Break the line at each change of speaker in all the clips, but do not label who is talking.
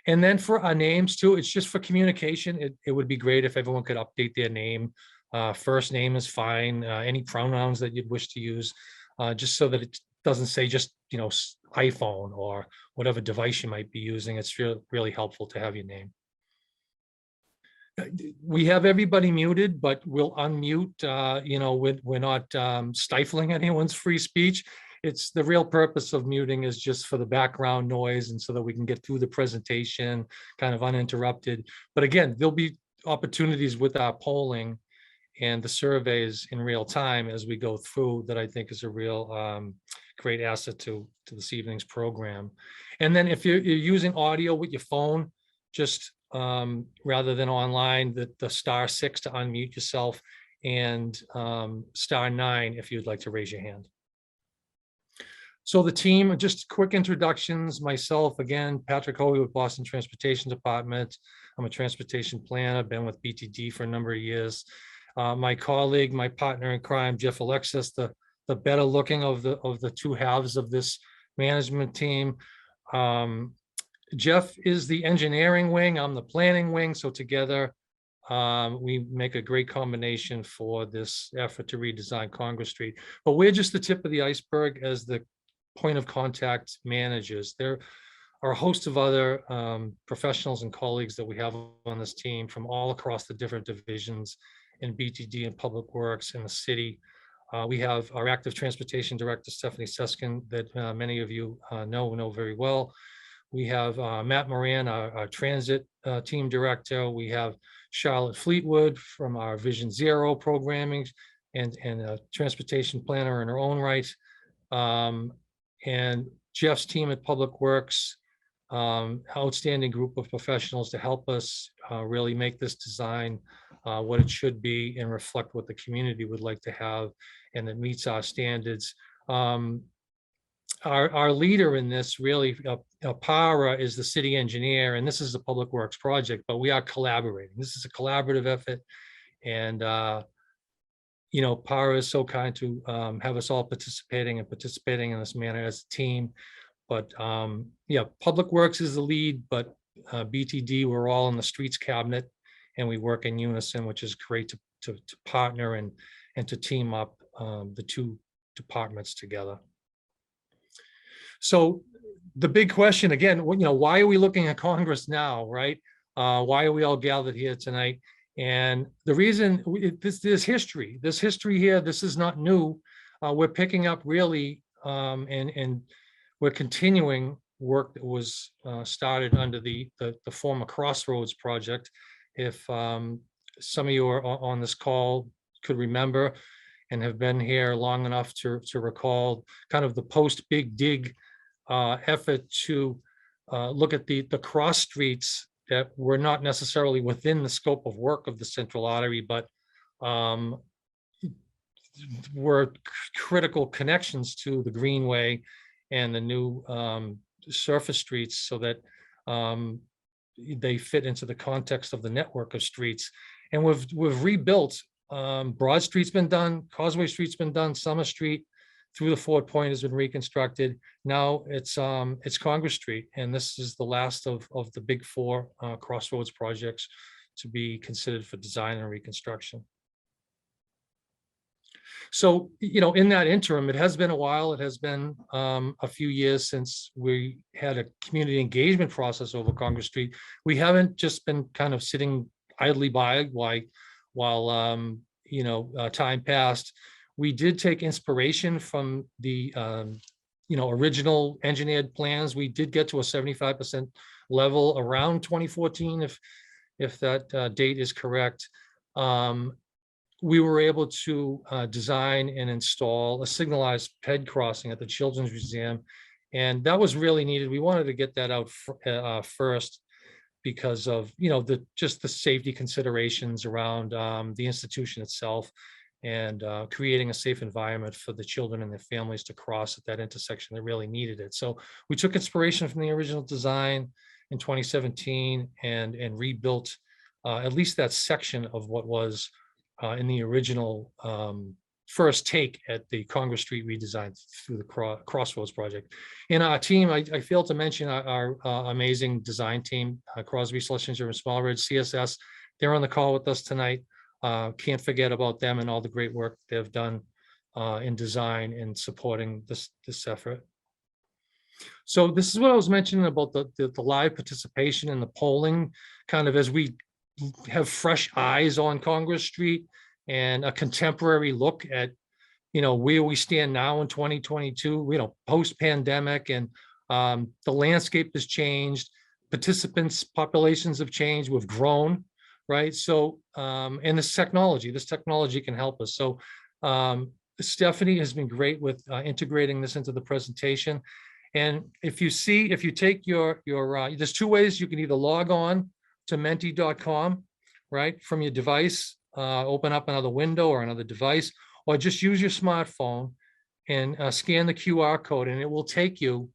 And then for our names too, it's just for communication. It would be great if everyone could update their name. First name is fine. Any pronouns that you'd wish to use, just so that it doesn't say just, iPhone or whatever device you might be using. It's really helpful to have your name. We have everybody muted, but we'll unmute. We're not stifling anyone's free speech. It's the real purpose of muting is just for the background noise and so that we can get through the presentation kind of uninterrupted. But again, there'll be opportunities with our polling and the surveys in real time as we go through that I think is a real great asset to this evening's program. And then if you're using audio with your phone, just rather than online, the *6 to unmute yourself and *9 if you'd like to raise your hand. So the team, just quick introductions. Myself, again, Patrick Hoey with Boston Transportation Department. I'm a transportation planner, been with BTD for a number of years. My colleague, my partner in crime, Jeff Alexis, the better looking of the two halves of this management team. Jeff is the engineering wing, I'm the planning wing. So together we make a great combination for this effort to redesign Congress Street. But we're just the tip of the iceberg as the point of contact managers. There are a host of other professionals and colleagues that we have on this team from all across the different divisions in BTD and Public Works in the city. We have our active transportation director, Stephanie Seskin, that many of you know very well. We have Matt Moran, our transit team director. We have Charlotte Fleetwood from our Vision Zero programming and a transportation planner in her own right. And Jeff's team at Public Works, outstanding group of professionals to help us really make this design what it should be and reflect what the community would like to have and that meets our standards. Our leader in this really, Paula is the city engineer, and this is a Public Works project, but we are collaborating. This is a collaborative effort. And Paula is so kind to have us all participating in this manner as a team. But Public Works is the lead, but BTD, we're all in the streets cabinet and we work in unison, which is great to partner and to team up the two departments together. So the big question again, why are we looking at Congress now, right? Why are we all gathered here tonight? And the reason, there's history here. This is not new. We're picking up really, and we're continuing work that was started under the former Crossroads project. If some of you are on this call could remember and have been here long enough to recall kind of the post Big Dig effort to look at the cross streets that were not necessarily within the scope of work of the central artery, but were critical connections to the Greenway and the new surface streets so that they fit into the context of the network of streets. And we've rebuilt. Broad Street's been done, Causeway Street's been done, Summer Street through the Ford Point has been reconstructed. Now it's Congress Street, and this is the last of the big four Crossroads projects to be considered for design and reconstruction. So, in that interim, it has been a while. It has been a few years since we had a community engagement process over Congress Street. We haven't just been kind of sitting idly by while time passed. We did take inspiration from the original engineered plans. We did get to a 75% level around 2014, if that date is correct. We were able to design and install a signalized ped crossing at the Children's Museum, and that was really needed. We wanted to get that out first because of just the safety considerations around the institution itself, and creating a safe environment for the children and their families to cross at that intersection that really needed it. So we took inspiration from the original design in 2017 and rebuilt at least that section of what was in the original first take at the Congress Street redesign through the Crossroads project. In our team, I failed to mention our amazing design team, Crosby, Soliciting, and Smallridge, CSS. They're on the call with us tonight. Can't forget about them and all the great work they've done in design and supporting this effort. So this is what I was mentioning about the live participation and the polling, kind of as we have fresh eyes on Congress Street and a contemporary look at, where we stand now in 2022, post-pandemic, and the landscape has changed, participants, populations have changed, we've grown, right? So, and this technology can help us. So Stephanie has been great with integrating this into the presentation. And if you take your there's two ways you can either log on to menti.com, right, from your device, open up another window or another device, or just use your smartphone and scan the QR code, and it will take you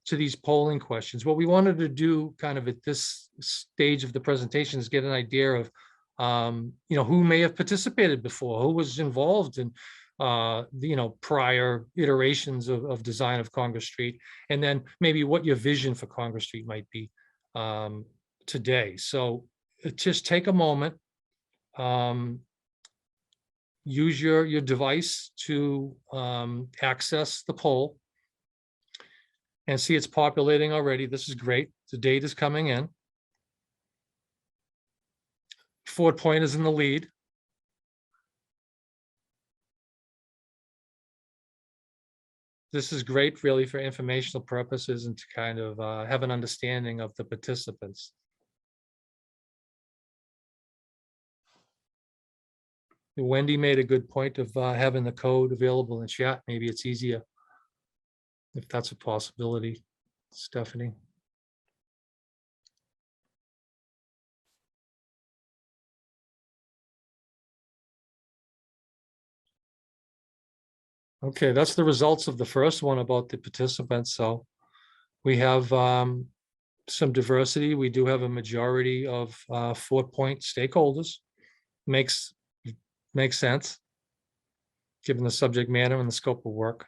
to these polling questions. What we wanted to do kind of at this stage of the presentation is get an idea of, who may have participated before, who was involved in prior iterations of design of Congress Street, and then maybe what your vision for Congress Street might be today. So just take a moment, use your device to access the poll and see it's populating already. This is great. The date is coming in. Ford Point is in the lead. This is great, really, for informational purposes and to kind of have an understanding of the participants. Wendy made a good point of having the code available in chat. Maybe it's easier if that's a possibility, Stephanie. Okay, that's the results of the first one about the participants. So we have some diversity. We do have a majority of 4-point stakeholders. Makes sense, given the subject matter and the scope of work.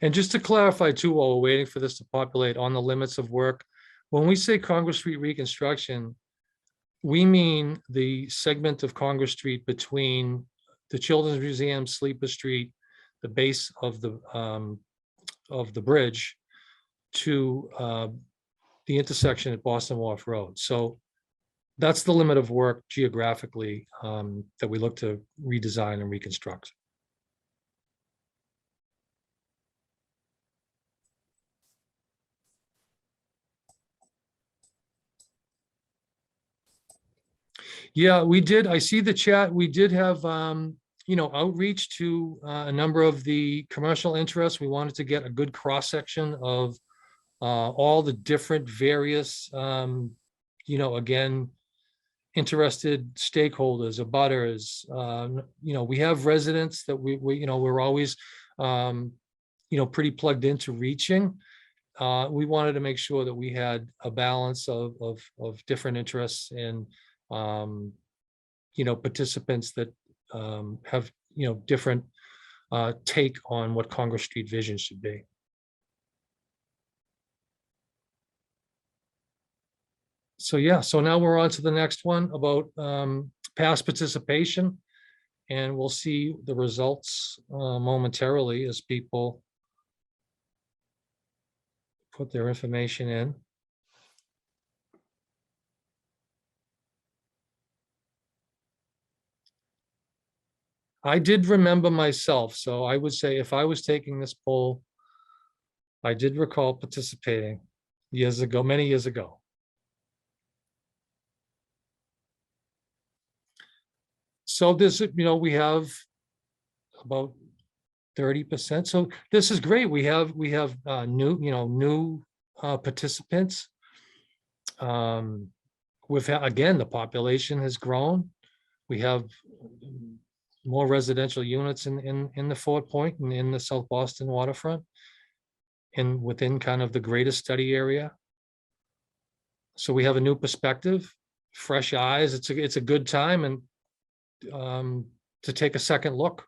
And just to clarify too, while we're waiting for this to populate on the limits of work, when we say Congress Street reconstruction, we mean the segment of Congress Street between the Children's Museum, Sleeper Street, the base of the bridge, to the intersection at Boston Wharf Road. So that's the limit of work geographically that we look to redesign and reconstruct. Yeah, we did. I see the chat. We did have, outreach to a number of the commercial interests. We wanted to get a good cross-section of all the different various, again, interested stakeholders, abutters. We have residents that we're always, pretty plugged into reaching. We wanted to make sure that we had a balance of different interests and participants that have different take on what Congress Street vision should be. So yeah, so now we're on to the next one about past participation, and we'll see the results momentarily as people put their information in. I did remember myself, so I would say if I was taking this poll, I did recall participating years ago, many years ago. So this, we have about 30%. So this is great. We have new participants. We've had, again, the population has grown. We have more residential units in the Fort Point and in the South Boston waterfront, and within kind of the greatest study area. So we have a new perspective, fresh eyes. It's a good time, and to take a second look.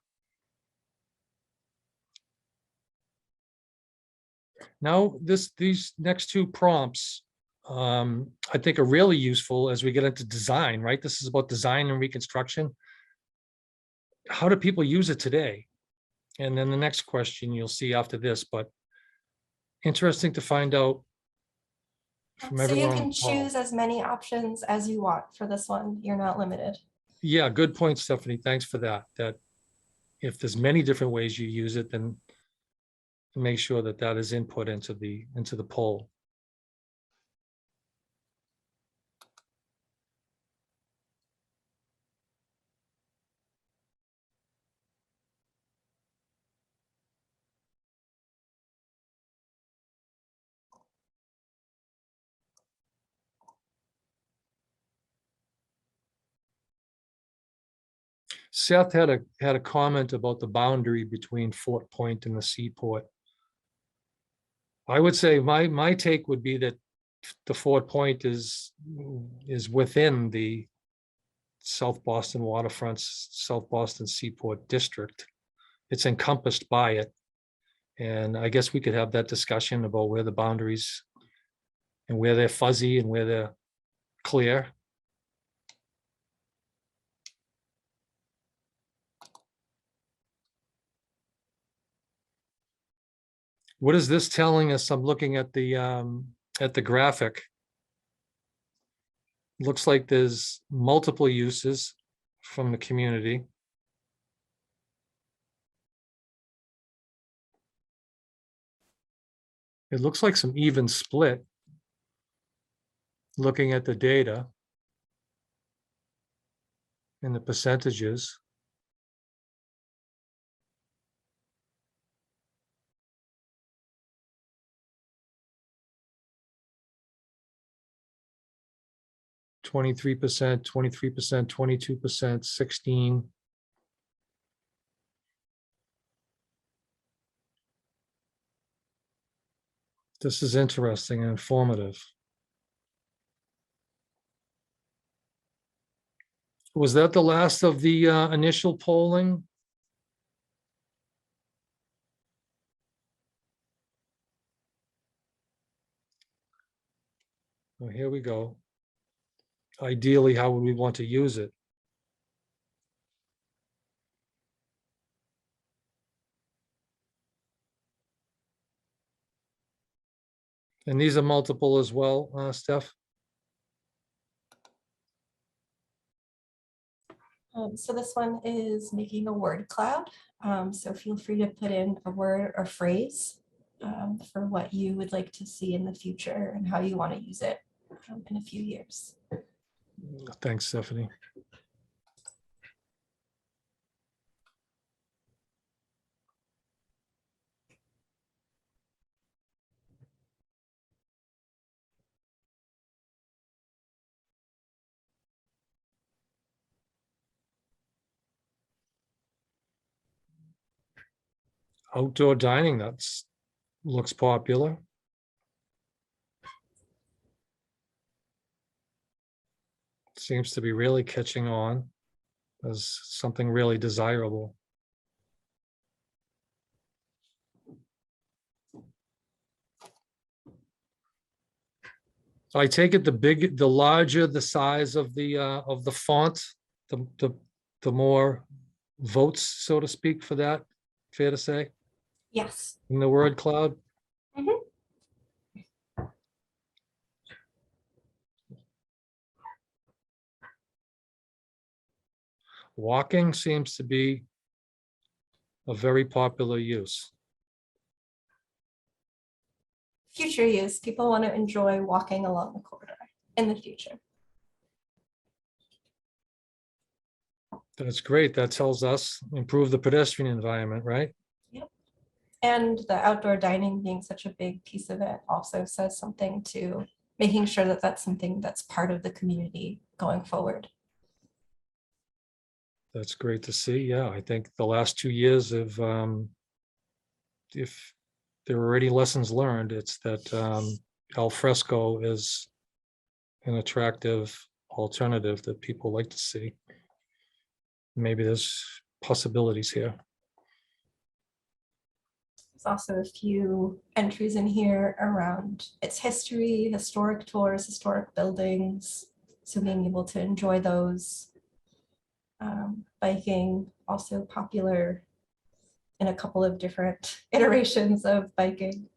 Now, these next two prompts, I think are really useful as we get into design, right? This is about design and reconstruction. How do people use it today? And then the next question you'll see after this, but interesting to find out from
So
everyone
you
on
can
the call.
choose as many options as you want for this one. You're not limited.
Yeah, good point, Stephanie. Thanks for that. That if there's many different ways you use it, then make sure that that is input into the poll. Seth had a comment about the boundary between Fort Point and the Seaport. I would say my take would be that the Fort Point is within the South Boston waterfront, South Boston Seaport district. It's encompassed by it. And I guess we could have that discussion about where the boundaries and where they're fuzzy and where they're clear. What is this telling us? I'm looking at the graphic. Looks like there's multiple uses from the community. It looks like some even split. Looking at the data and the percentages. %, 23%, 22%, 16%. This is interesting and informative. Was that the last of the initial polling? Oh, here we go. Ideally, how would we want to use it? And these are multiple as well, Steph?
So this one is making a word cloud. So feel free to put in a word or phrase for what you would like to see in the future and how you want to use it in a few years.
Thanks, Stephanie. Outdoor dining, that's looks popular. Seems to be really catching on as something really desirable. I take it the larger the size of the font, the more votes, so to speak, for that. Fair to say?
Yes.
In the word cloud?
Mhm.
Walking seems to be a very popular use.
Future use. People want to enjoy walking along the corridor in the future.
That's great. That tells us improve the pedestrian environment, right?
Yep. And the outdoor dining being such a big piece of it also says something to making sure that that's something that's part of the community going forward.
That's great to see. Yeah, I think the last 2 years of, if there are already lessons learned, it's that al fresco is an attractive alternative that people like to see. Maybe there's possibilities here.
There's also a few entries in here around its history, historic tours, historic buildings. So being able to enjoy those. Biking, also popular in a couple of different iterations of biking.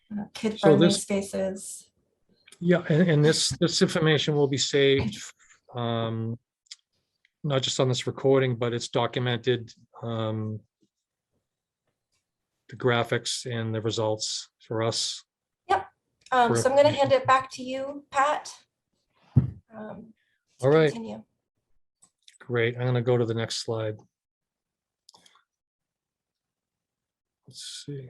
So
Kid-friendly
this,
spaces.
yeah, and this information will be saved, not just on this recording, but it's documented, the graphics and the results for us.
Yep.
For
So I'm going to hand it back to you, Pat. To
All right.
continue.
Great. I'm going to go to the next slide. Let's see.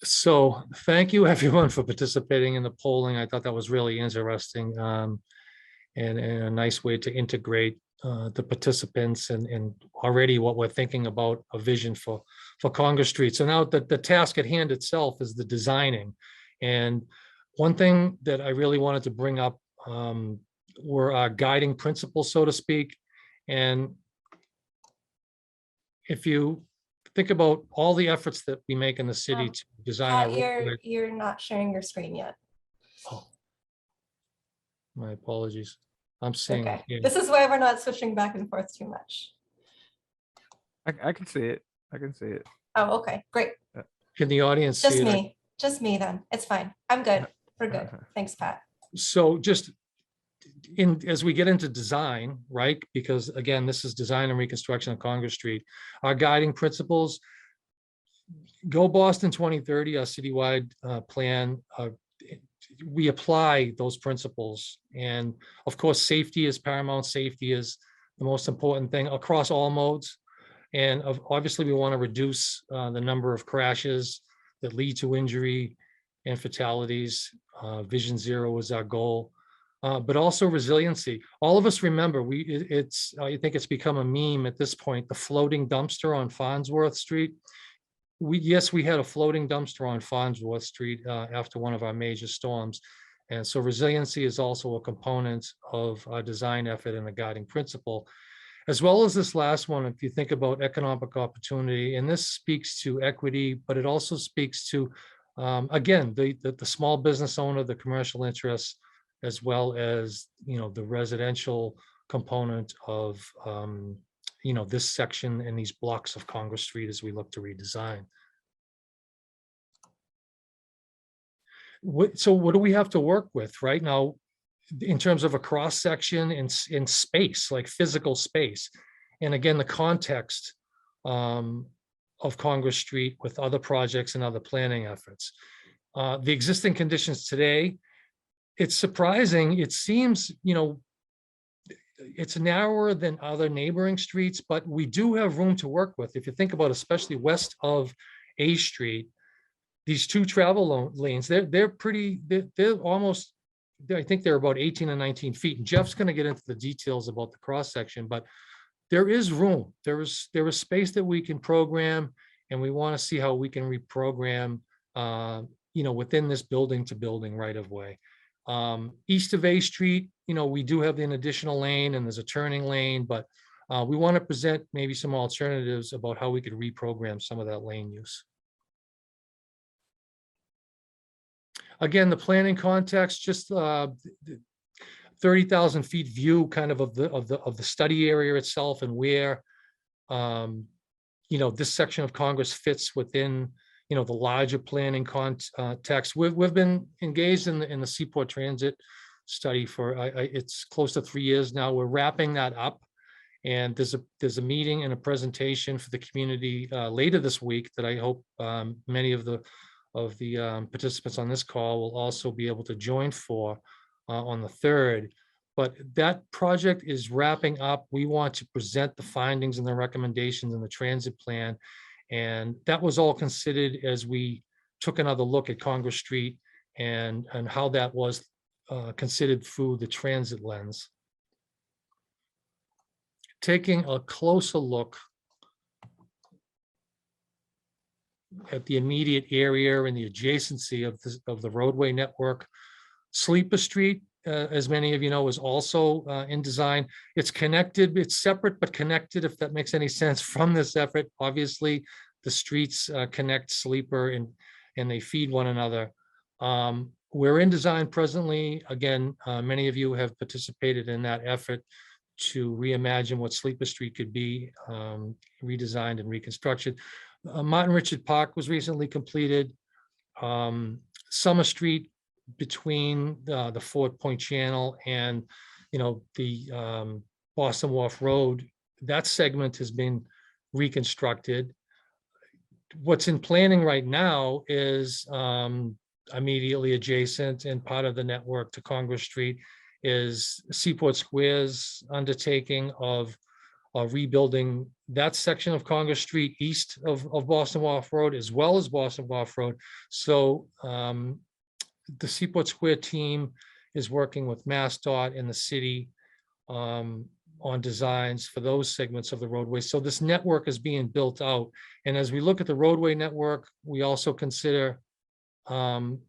So thank you everyone for participating in the polling. I thought that was really interesting, and a nice way to integrate the participants and already what we're thinking about a vision for Congress Street. So now the task at hand itself is the designing. And one thing that I really wanted to bring up were our guiding principles, so to speak. And if you think about all the efforts that we make in the city to design our
Pat,
roadway.
you're not sharing your screen yet.
Oh, my apologies. I'm seeing it
Okay.
here.
This is why we're not switching back and forth too much.
I can see it. I can see it.
Oh, okay, great.
Can the audience
Just
see it?
me. Just me then. It's fine. I'm good. We're good. Thanks, Pat.
So just as we get into design, right? Because again, this is design and reconstruction of Congress Street. Our guiding principles, Go Boston 2030, our citywide plan. We apply those principles. And of course, safety is paramount. Safety is the most important thing across all modes. And obviously, we want to reduce the number of crashes that lead to injury and fatalities. Vision Zero is our goal. But also resiliency. All of us remember, I think it's become a meme at this point, the floating dumpster on Farnsworth Street. Yes, we had a floating dumpster on Farnsworth Street after one of our major storms. And so resiliency is also a component of our design effort and a guiding principle, as well as this last one. If you think about economic opportunity, and this speaks to equity, but it also speaks to, again, the small business owner, the commercial interests, as well as, the residential component of, this section and these blocks of Congress Street as we look to redesign. So what do we have to work with right now in terms of a cross section in space, like physical space? And again, the context of Congress Street with other projects and other planning efforts. The existing conditions today, it's surprising. It seems, it's narrower than other neighboring streets, but we do have room to work with. If you think about, especially west of A Street, these two travel lanes, they're almost, I think they're about 18 and 19 feet. And Jeff's going to get into the details about the cross section, but there is room. There is space that we can program, and we want to see how we can reprogram, within this building to building right of way. East of A Street, we do have an additional lane and there's a turning lane, but we want to present maybe some alternatives about how we could reprogram some of that lane use. Again, the planning context, just 30,000 feet view kind of the study area itself, and where this section of Congress fits within the larger planning context. We've been engaged in the Seaport transit study for it's close to 3 years now. We're wrapping that up, and there's a meeting and a presentation for the community later this week that I hope many of the participants on this call will also be able to join for on the 3rd. But that project is wrapping up. We want to present the findings and the recommendations in the transit plan. And that was all considered as we took another look at Congress Street and how that was considered through the transit lens. Taking a closer look at the immediate area and the adjacency of the roadway network. Sleeper Street, as many of you know, is also in design. It's connected, it's separate but connected, if that makes any sense, from this effort. Obviously, the streets connect Sleeper and they feed one another. We're in design presently. Again, many of you have participated in that effort to reimagine what Sleeper Street could be, redesigned and reconstructed. Martin Richard Park was recently completed. Summer Street between the Fort Point Channel and, the Boston Wharf Road, that segment has been reconstructed. What's in planning right now is immediately adjacent and part of the network to Congress Street is Seaport Square's undertaking of rebuilding that section of Congress Street east of Boston Wharf Road, as well as Boston Wharf Road. So the Seaport Square team is working with MassDOT and the city on designs for those segments of the roadway. So this network is being built out. And as we look at the roadway network, we also consider, trying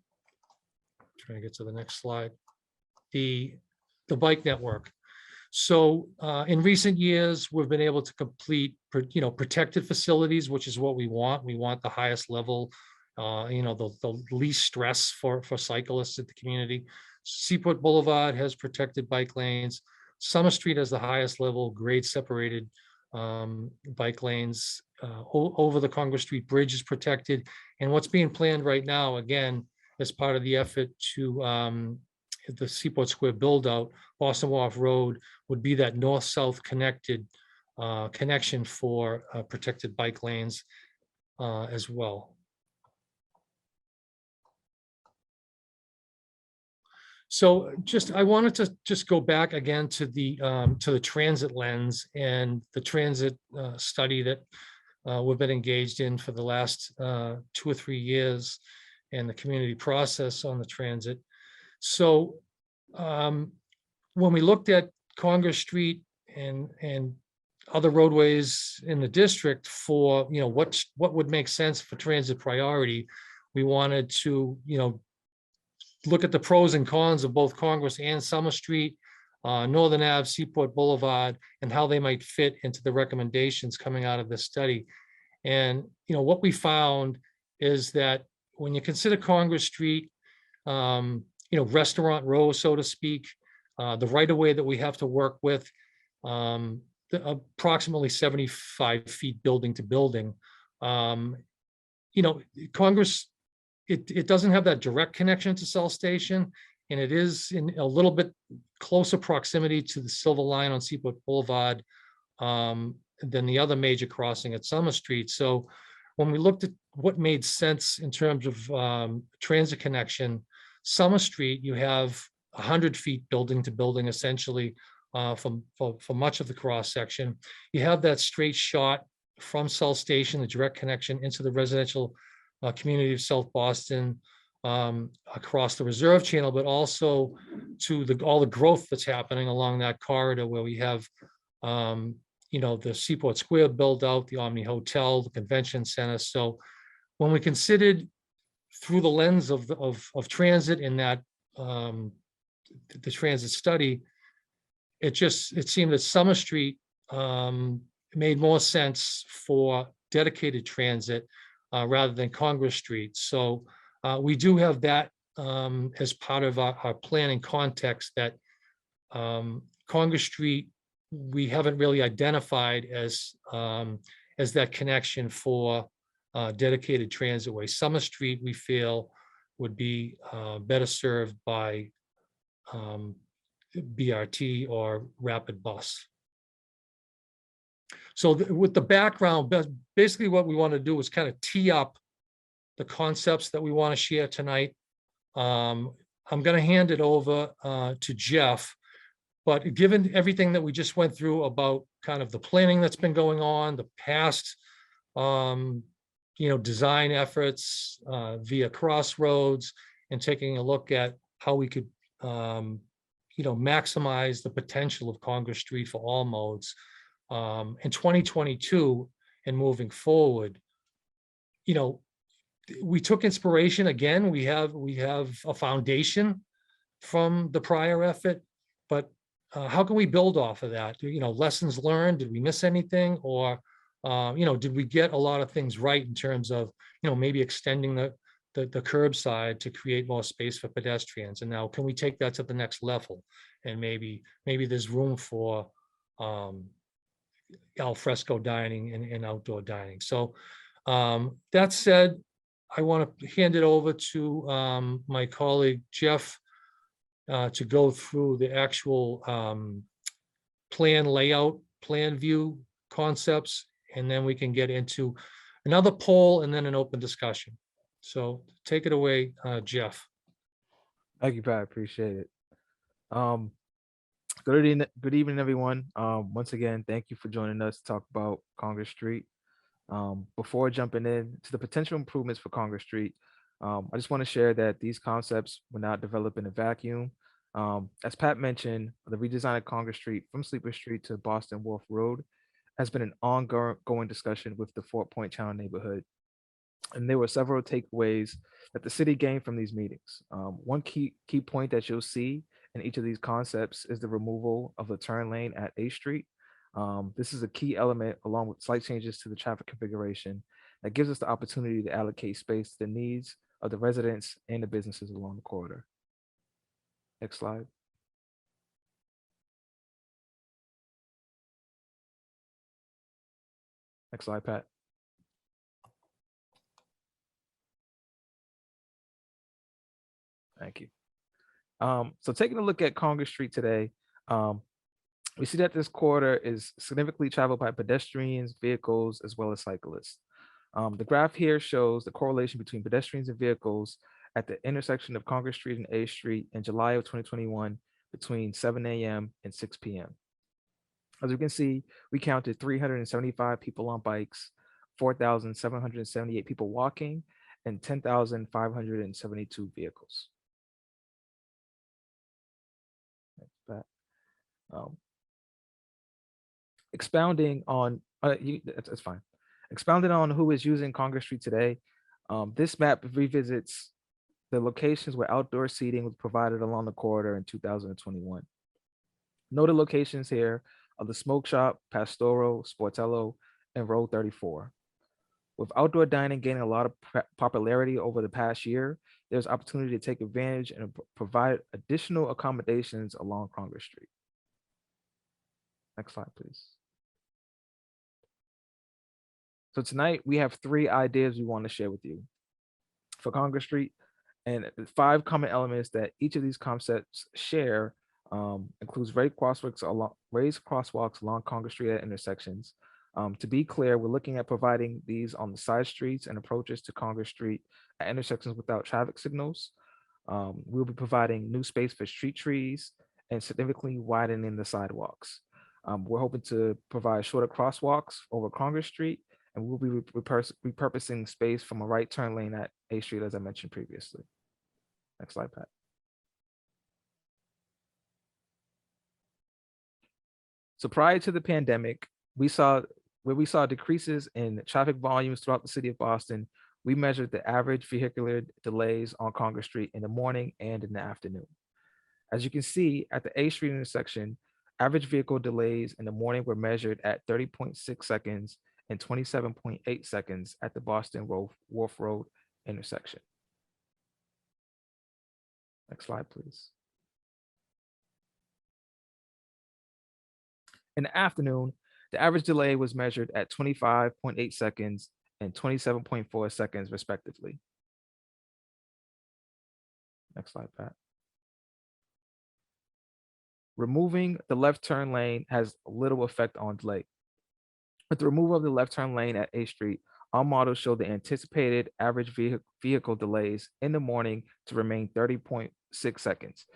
to get to the next slide, the bike network. So in recent years, we've been able to complete, protected facilities, which is what we want. We want the highest level, the least stress for cyclists at the community. Seaport Boulevard has protected bike lanes. Summer Street has the highest level grade separated bike lanes. Over the Congress Street Bridge is protected. And what's being planned right now, again, as part of the effort to the Seaport Square build out, Boston Wharf Road would be that north-south connected connection for protected bike lanes as well. So I wanted to just go back again to the transit lens and the transit study that we've been engaged in for the last 2 or 3 years and the community process on the transit. So when we looked at Congress Street and other roadways in the district for, what would make sense for transit priority, we wanted to, look at the pros and cons of both Congress and Summer Street, Northern Ave, Seaport Boulevard, and how they might fit into the recommendations coming out of this study. And, what we found is that when you consider Congress Street, restaurant row, so to speak, the right of way that we have to work with, approximately 75 feet building to building. Congress, it doesn't have that direct connection to South Station, and it is in a little bit closer proximity to the Silver Line on Seaport Boulevard than the other major crossing at Summer Street. So when we looked at what made sense in terms of transit connection, Summer Street, you have 100 feet building to building, essentially, for much of the cross section. You have that straight shot from South Station, the direct connection into the residential community of South Boston, across the Reserve Channel, but also to all the growth that's happening along that corridor where we have, the Seaport Square build out, the Omni Hotel, the Convention Center. So when we considered through the lens of transit in that the transit study, it seemed that Summer Street made more sense for dedicated transit rather than Congress Street. So we do have that as part of our planning context, that Congress Street we haven't really identified as that connection for dedicated transitway. Summer Street we feel would be better served by BRT or rapid bus. So with the background, basically what we want to do is kind of tee up the concepts that we want to share tonight. I'm going to hand it over to Jeff, but given everything that we just went through about kind of the planning that's been going on, the past, design efforts via Crossroads, and taking a look at how we could, maximize the potential of Congress Street for all modes. In 2022 and moving forward, we took inspiration again. We have a foundation from the prior effort, but how can we build off of that? Lessons learned. Did we miss anything, or did we get a lot of things right in terms of maybe extending the curbside to create more space for pedestrians? And now, can we take that to the next level? And maybe there's room for al fresco dining and outdoor dining. So that said, I want to hand it over to my colleague Jeff to go through the actual plan layout, plan view concepts, and then we can get into another poll and then an open discussion. So take it away, Jeff.
Thank you, Pat. Appreciate it. Good evening, everyone. Once again, thank you for joining us to talk about Congress Street. Before jumping in to the potential improvements for Congress Street, I just want to share that these concepts were not developed in a vacuum. As Pat mentioned, the redesign of Congress Street from Sleeper Street to Boston Wharf Road has been an ongoing discussion with the Fort Point Channel neighborhood. And there were several takeaways that the city gained from these meetings. One key point that you'll see in each of these concepts is the removal of the turn lane at A Street. This is a key element, along with slight changes to the traffic configuration, that gives us the opportunity to allocate space to the needs of the residents and the businesses along the corridor. Next slide. Next slide, Pat. Thank you. So taking a look at Congress Street today, we see that this corridor is significantly traveled by pedestrians, vehicles, as well as cyclists. The graph here shows the correlation between pedestrians and vehicles at the intersection of Congress Street and A Street in July of 2021 between 7 a.m. and 6 p.m. As you can see, we counted 375 people on bikes, 4,778 people walking, and 10,572 vehicles. Expounding on, that's fine. Expounding on who is using Congress Street today, this map revisits the locations where outdoor seating was provided along the corridor in 2021. Noted locations here are the Smoke Shop, Pastoral, Sportello, and Road 34. With outdoor dining gaining a lot of popularity over the past year, there's opportunity to take advantage and provide additional accommodations along Congress Street. Next slide, please. So tonight we have 3 ideas we want to share with you for Congress Street, and 5 common elements that each of these concepts share. Includes raised crosswalks along Congress Street at intersections. To be clear, we're looking at providing these on the side streets and approaches to Congress Street at intersections without traffic signals. We'll be providing new space for street trees and significantly widening the sidewalks. We're hoping to provide shorter crosswalks over Congress Street, and we'll be repurposing space from a right turn lane at A Street, as I mentioned previously. Next slide, Pat. So prior to the pandemic, we saw decreases in traffic volumes throughout the city of Boston. We measured the average vehicular delays on Congress Street in the morning and in the afternoon. As you can see at the A Street intersection, average vehicle delays in the morning were measured at 30.6 seconds and 27.8 seconds at the Boston Wharf Road intersection. Next slide, please. In the afternoon, the average delay was measured at 25.8 seconds and 27.4 seconds, respectively. Next slide, Pat. Removing the left turn lane has little effect on delay. With the removal of the left turn lane at A Street, our models show the anticipated average vehicle delays in the morning to remain 30.6 seconds.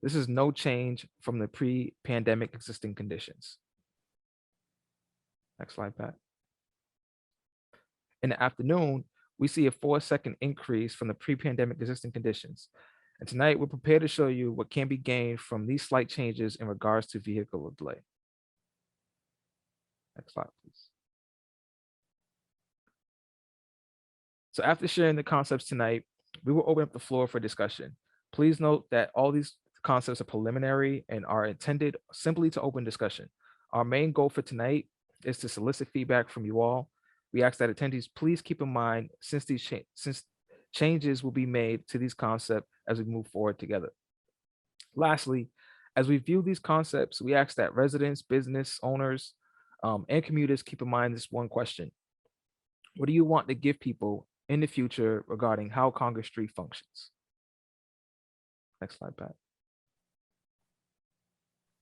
This is no change from the pre-pandemic existing conditions. Next slide, Pat. In the afternoon, we see a 4-second increase from the pre-pandemic existing conditions. And tonight, we're prepared to show you what can be gained from these slight changes in regards to vehicle delay. Next slide, please. So after sharing the concepts tonight, we will open up the floor for discussion. Please note that all these concepts are preliminary and are intended simply to open discussion. Our main goal for tonight is to solicit feedback from you all. We ask that attendees please keep in mind since changes will be made to these concepts as we move forward together. Lastly, as we view these concepts, we ask that residents, business owners, and commuters keep in mind this one question. What do you want to give people in the future regarding how Congress Street functions? Next slide, Pat.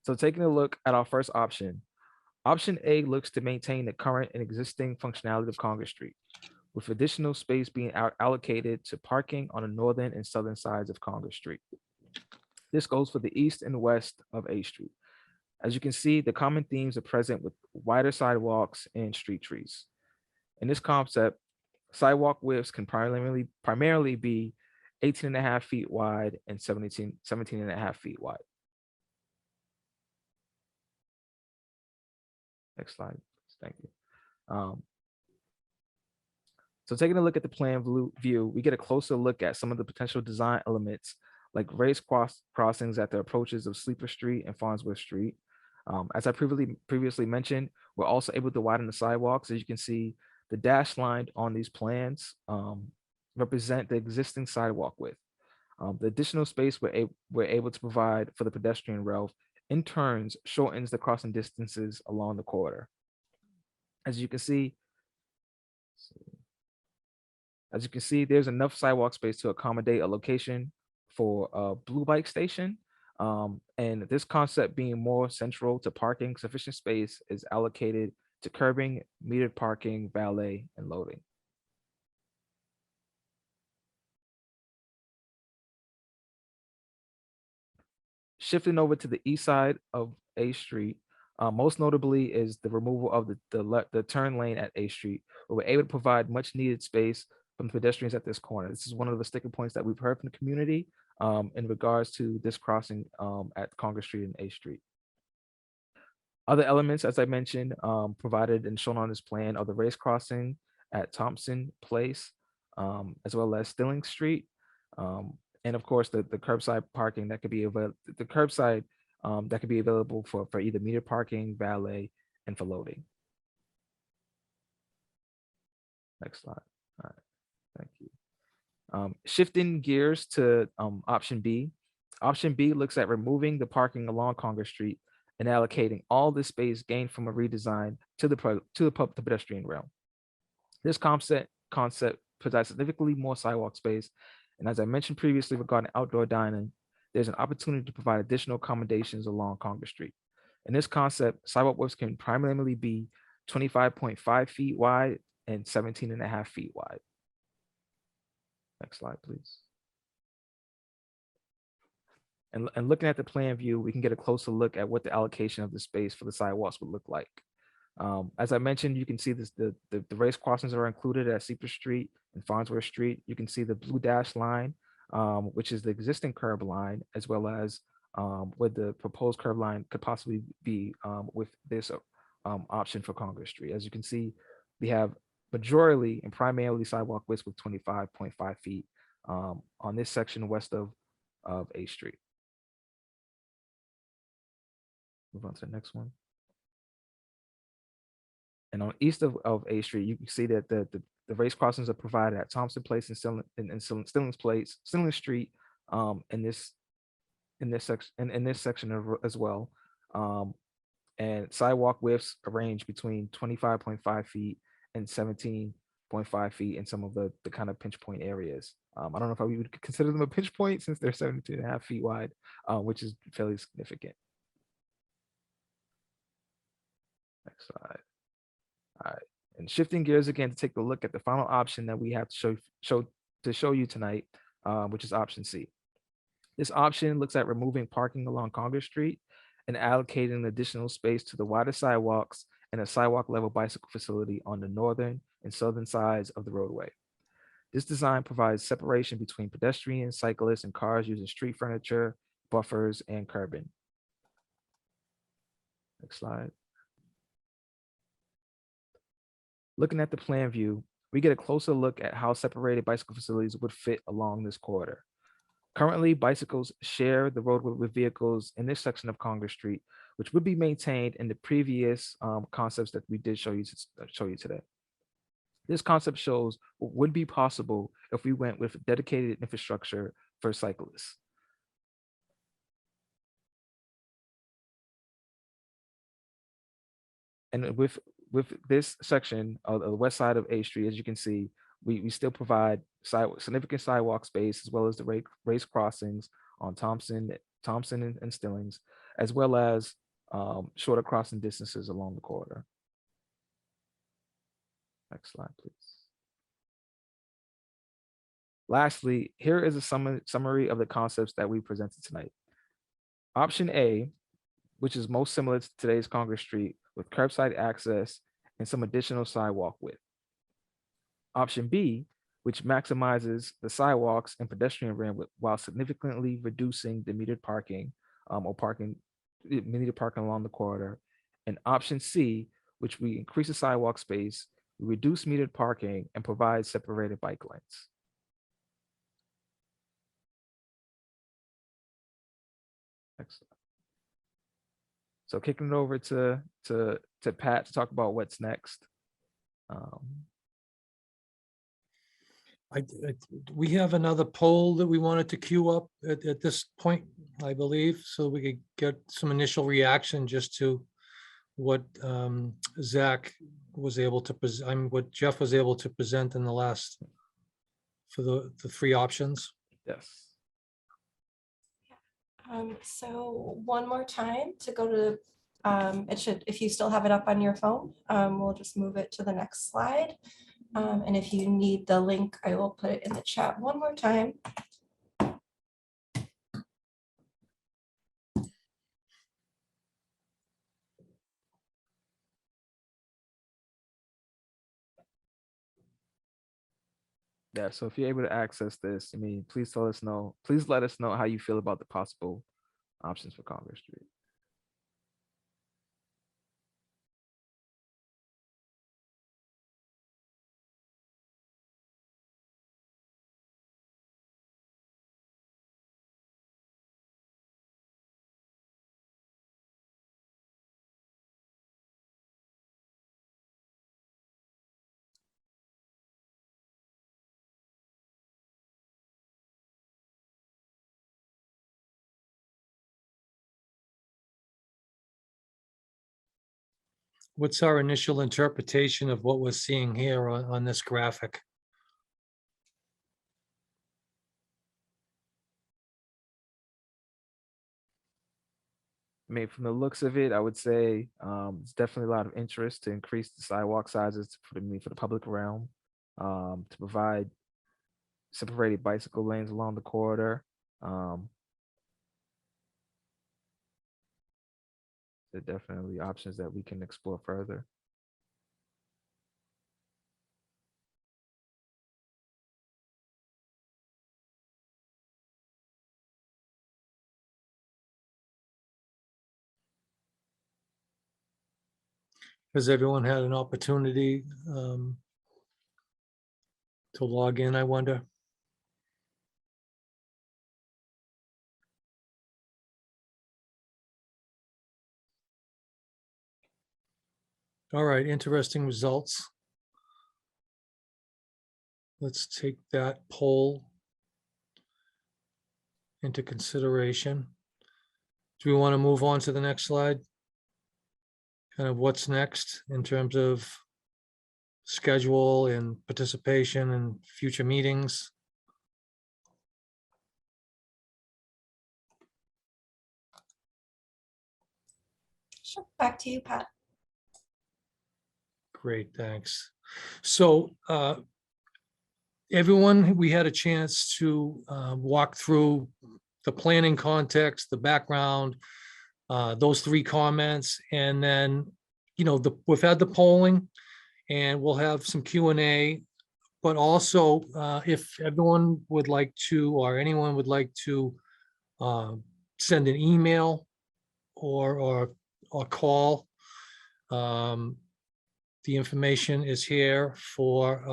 So taking a look at our first option, option A looks to maintain the current and existing functionality of Congress Street, with additional space being allocated to parking on the northern and southern sides of Congress Street. This goes for the east and west of A Street. As you can see, the common themes are present with wider sidewalks and street trees. In this concept, sidewalk widths can primarily be 18.5 feet wide and 17.5 feet wide. Next slide. Thank you. So taking a look at the plan view, we get a closer look at some of the potential design elements like raised crossings at the approaches of Sleeper Street and Farnsworth Street. As I previously mentioned, we're also able to widen the sidewalks. As you can see, the dashed line on these plans represent the existing sidewalk width. The additional space we're able to provide for the pedestrian rail in turns shortens the crossing distances along the corridor. As you can see, there's enough sidewalk space to accommodate a location for a blue bike station. And this concept being more central to parking, sufficient space is allocated to curbing, metered parking, valet, and loading. Shifting over to the east side of A Street, most notably is the removal of the turn lane at A Street, where we're able to provide much needed space from pedestrians at this corner. This is one of the sticking points that we've heard from the community in regards to this crossing at Congress Street and A Street. Other elements, as I mentioned, provided and shown on this plan are the race crossing at Thompson Place, as well as Stilling Street. And of course, the curbside parking that could be available, that could be available for either meter parking, valet, and for loading. Next slide. All right, thank you. Shifting gears to option B. Option B looks at removing the parking along Congress Street and allocating all the space gained from a redesign to the pedestrian rail. This concept provides significantly more sidewalk space. And as I mentioned previously regarding outdoor dining, there's an opportunity to provide additional accommodations along Congress Street. In this concept, sidewalk widths can primarily be 25.5 feet wide and 17.5 feet wide. Next slide, please. And looking at the plan view, we can get a closer look at what the allocation of the space for the sidewalks would look like. As I mentioned, you can see this, the race crossings are included at Seaport Street and Farnsworth Street. You can see the blue dash line, which is the existing curb line, as well as where the proposed curb line could possibly be with this option for Congress Street. As you can see, we have majority and primarily sidewalk widths with 25.5 feet on this section west of A Street. Move on to the next one. And on east of A Street, you can see that the race crossings are provided at Thompson Place and Stilling Street in this section as well. And sidewalk widths range between 25.5 feet and 17.5 feet in some of the kind of pinch point areas. I don't know if we would consider them a pinch point since they're 17.5 feet wide, which is fairly significant. Next slide. All right, and shifting gears again to take a look at the final option that we have to show you tonight, which is option C. This option looks at removing parking along Congress Street and allocating additional space to the wider sidewalks and a sidewalk level bicycle facility on the northern and southern sides of the roadway. This design provides separation between pedestrians, cyclists, and cars using street furniture, buffers, and curbing. Next slide. Looking at the plan view, we get a closer look at how separated bicycle facilities would fit along this corridor. Currently, bicycles share the roadway with vehicles in this section of Congress Street, which would be maintained in the previous concepts that we did show you today. This concept shows what would be possible if we went with dedicated infrastructure for cyclists. And with this section of the west side of A Street, as you can see, we still provide significant sidewalk space, as well as the race crossings on Thompson and Stillings, as well as shorter crossing distances along the corridor. Next slide, please. Lastly, here is a summary of the concepts that we presented tonight. Option A, which is most similar to today's Congress Street, with curbside access and some additional sidewalk width. Option B, which maximizes the sidewalks and pedestrian ramp while significantly reducing the metered parking metered parking along the corridor. And option C, which we increase the sidewalk space, we reduce metered parking, and provide separated bike lanes. Next. So kicking it over to Pat to talk about what's next.
We have another poll that we wanted to queue up at this point, I believe, so we could get some initial reaction just to what Zach was able to present, what Jeff was able to present in the last, for the three options.
Yes.
So one more time to go to, it should, if you still have it up on your phone, we'll just move it to the next slide. And if you need the link, I will put it in the chat one more time.
Yeah, so if you're able to access this, I mean, please let us know how you feel about the possible options for Congress Street.
What's our initial interpretation of what we're seeing here on this graphic?
I mean, from the looks of it, I would say it's definitely a lot of interest to increase the sidewalk sizes for the public realm, to provide separated bicycle lanes along the corridor. There are definitely options that we can explore further.
Has everyone had an opportunity to log in, I wonder? All right, interesting results. Let's take that poll into consideration. Do we want to move on to the next slide? Kind of what's next in terms of schedule and participation and future meetings?
Sure. Back to you, Pat.
Great, thanks. So everyone, we had a chance to walk through the planning context, the background, those three comments, and then, you know, we've had the polling, and we'll have some Q&A, but also if everyone would like to, or anyone would like to send an email or call, The information is here for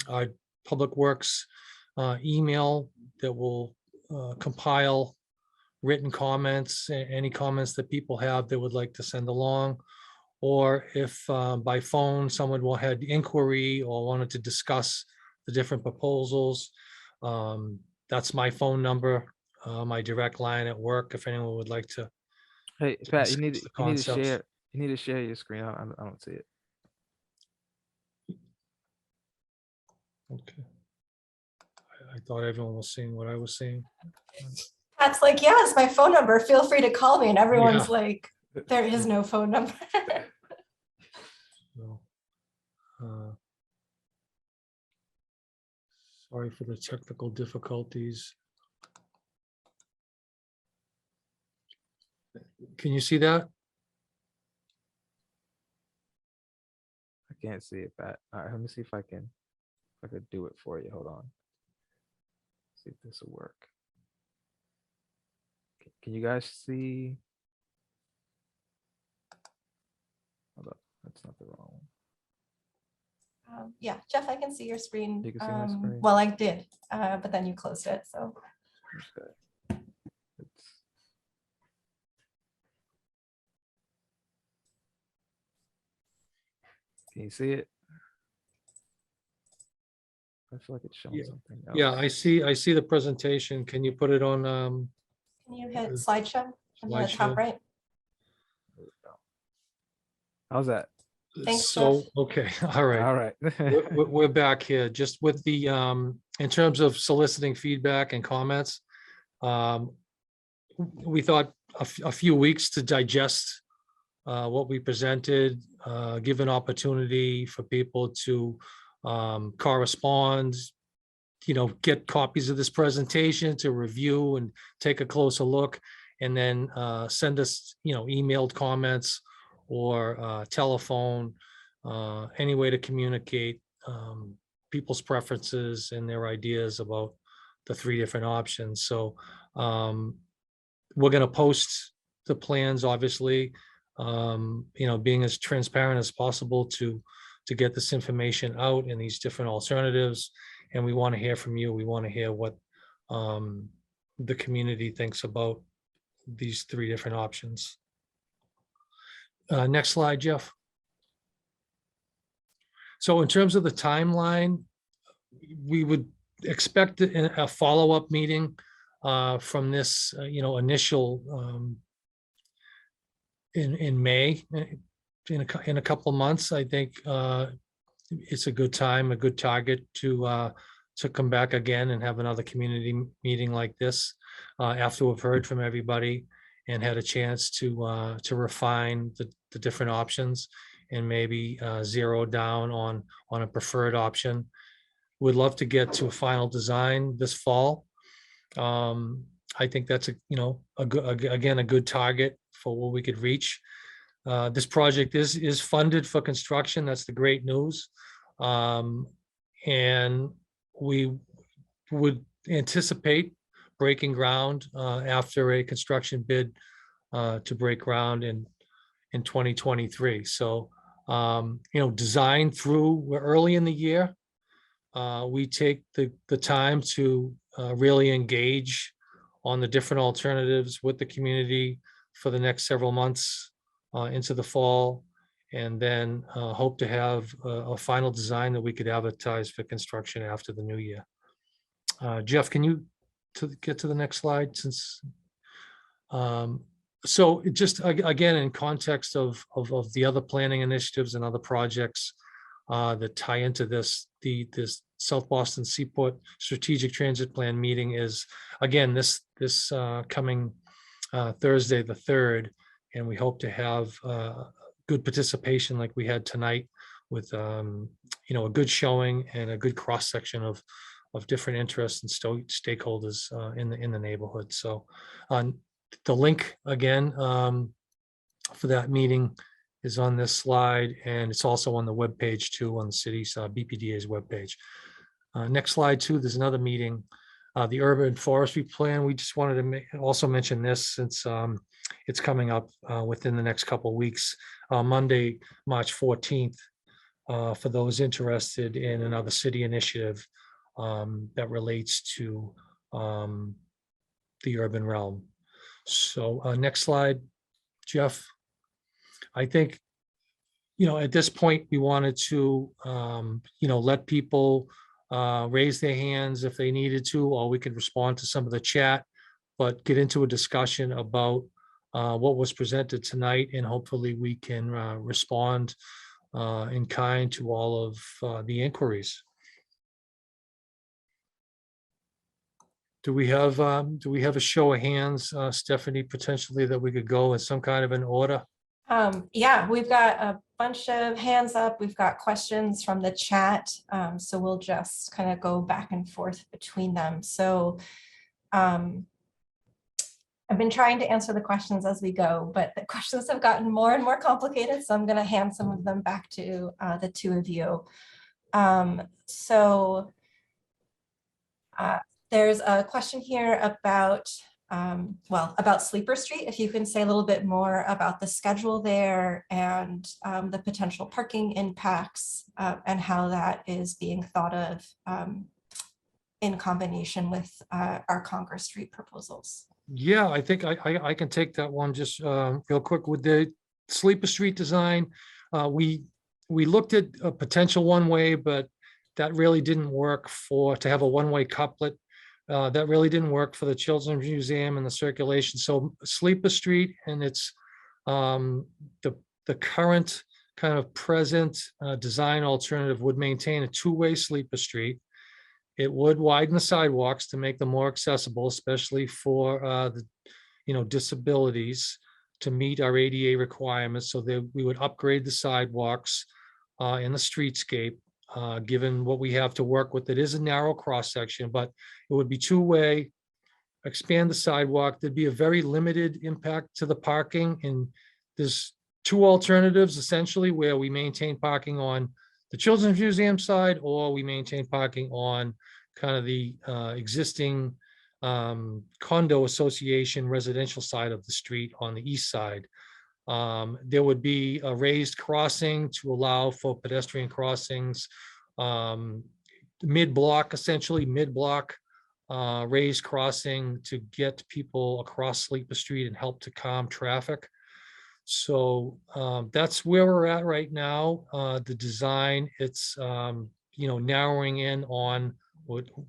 our Public Works email that will compile written comments, any comments that people have that would like to send along. Or if by phone, someone will had inquiry or wanted to discuss the different proposals. That's my phone number, my direct line at work, if anyone would like to.
Hey, Pat, you
discuss
need
the
you need to
concepts.
share your screen. I don't see it.
Okay. I thought everyone was seeing what I was seeing.
Pat's like, yeah, it's my phone number. Feel free to call me. And everyone's
Yeah.
like, there is no phone number.
So, sorry for the technical difficulties. Can you see that?
I can't see it, Pat. All right, let me see if I could do it for you. Hold on. See if this will work. Can you guys see? Hold up, that's not the wrong one.
Yeah, Jeff, I can see your screen.
You can see my screen?
Well, I did, but then you closed it. So
Okay. Can you see it? I feel like it's showing
Yeah.
something else.
Yeah, I see the presentation. Can you put it on
can you hit slideshow on the
slideshow?
top right?
There we go. How's that?
Thanks,
So,
Jeff.
okay, all right.
All right.
We're back here, just with the, in terms of soliciting feedback and comments. We thought a few weeks to digest what we presented, give an opportunity for people to correspond, get copies of this presentation to review and take a closer look, and then send us, emailed comments or telephone, any way to communicate people's preferences and their ideas about the three different options. So we're going to post the plans, obviously, being as transparent as possible to get this information out in these different alternatives. And we want to hear from you. We want to hear what the community thinks about these three different options. Next slide, Jeff. So in terms of the timeline, we would expect a follow-up meeting from this, initial in May, in a couple of months. I think it's a good time, a good target to come back again and have another community meeting like this after we've heard from everybody and had a chance to refine the different options and maybe zero down on a preferred option. We'd love to get to a final design this fall. I think that's a good target for what we could reach. This project is funded for construction. That's the great news. And we would anticipate breaking ground after a construction bid to break ground in 2023. So, design through, we're early in the year. We take the time to really engage on the different alternatives with the community for the next several months into the fall, and then hope to have a final design that we could advertise for construction after the new year. Jeff, can you get to the next slide? So just again, in context of the other planning initiatives and other projects that tie into this South Boston Seaport Strategic Transit Plan meeting is, again, this coming Thursday, the 3rd, and we hope to have good participation like we had tonight with a good showing and a good cross section of different interests and stakeholders in the neighborhood. So the link again for that meeting is on this slide, and it's also on the webpage too, on the city's BPDA's webpage. Next slide too, there's another meeting, the urban forestry plan. We just wanted to also mention this since it's coming up within the next couple of weeks. Monday, March 14th, for those interested in another city initiative that relates to the urban realm. So next slide, Jeff. I think, at this point, we wanted to, let people raise their hands if they needed to, or we could respond to some of the chat, but get into a discussion about what was presented tonight, and hopefully we can respond in kind to all of the inquiries. Do we have a show of hands, Stephanie, potentially, that we could go in some kind of an order?
Yeah, we've got a bunch of hands up. We've got questions from the chat. So we'll just kind of go back and forth between them. So I've been trying to answer the questions as we go, but the questions have gotten more and more complicated. So I'm going to hand some of them back to the two of you. There's a question here about about Sleeper Street. If you can say a little bit more about the schedule there and the potential parking impacts and how that is being thought of in combination with our Congress Street proposals.
Yeah, I think I can take that one just real quick. With the Sleeper Street design, we looked at a potential one-way, but that really didn't work to have a one-way couplet. That really didn't work for the Children's Museum and the circulation. So Sleeper Street and its the current kind of present design alternative would maintain a two-way Sleeper Street. It would widen the sidewalks to make them more accessible, especially for the disabilities, to meet our ADA requirements. So that we would upgrade the sidewalks in the streetscape. Given what we have to work with, it is a narrow cross section, but it would be two-way, expand the sidewalk. There'd be a very limited impact to the parking. And there's two alternatives essentially, where we maintain parking on the Children's Museum side, or we maintain parking on kind of the existing condo association residential side of the street on the east side. There would be a raised crossing to allow for pedestrian crossings, mid-block, essentially mid-block raised crossing to get people across Sleeper Street and help to calm traffic. So that's where we're at right now. The design, it's narrowing in on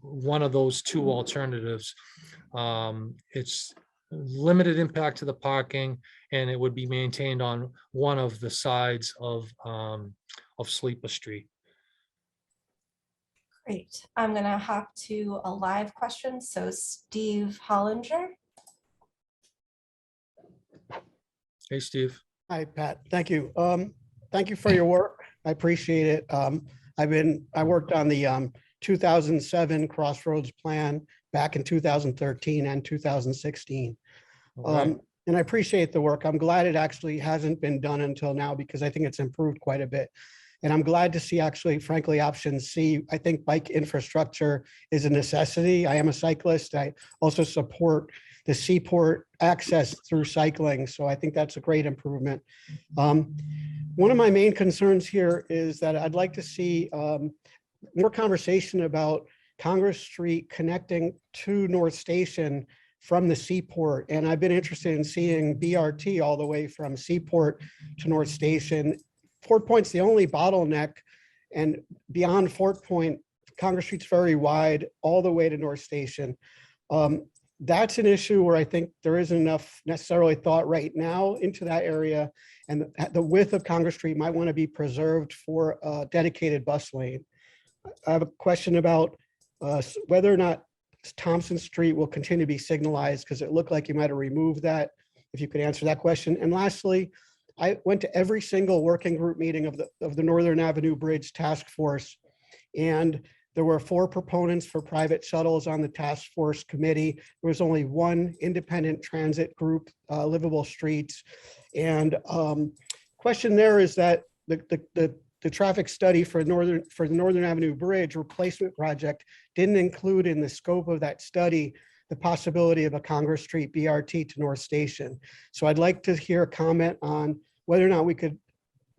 one of those two alternatives. It's limited impact to the parking, and it would be maintained on one of the sides of Sleeper Street.
Great. I'm going to hop to a live question. So Steve Hollinger.
Hey, Steve.
Hi, Pat. Thank you. Thank you for your work. I appreciate it. I worked on the 2007 Crossroads Plan back in 2013 and 2016.
Okay.
And I appreciate the work. I'm glad it actually hasn't been done until now, because I think it's improved quite a bit. And I'm glad to see, actually, frankly, option C. I think bike infrastructure is a necessity. I am a cyclist. I also support the Seaport access through cycling. So I think that's a great improvement. One of my main concerns here is that I'd like to see more conversation about Congress Street connecting to North Station from the Seaport. And I've been interested in seeing BRT all the way from Seaport to North Station. Fort Point's the only bottleneck, and beyond Fort Point, Congress Street's very wide all the way to North Station. That's an issue where I think there isn't enough necessarily thought right now into that area, and the width of Congress Street might want to be preserved for a dedicated bus lane. I have a question about whether or not Thompson Street will continue to be signalized, because it looked like you might have removed that, if you could answer that question. And lastly, I went to every single working group meeting of the Northern Avenue Bridge Task Force, and there were 4 proponents for private shuttles on the task force committee. There was only 1 independent transit group, Livable Streets. And question there is that the traffic study for the Northern Avenue Bridge replacement project didn't include in the scope of that study the possibility of a Congress Street BRT to North Station. So I'd like to hear a comment on whether or not we could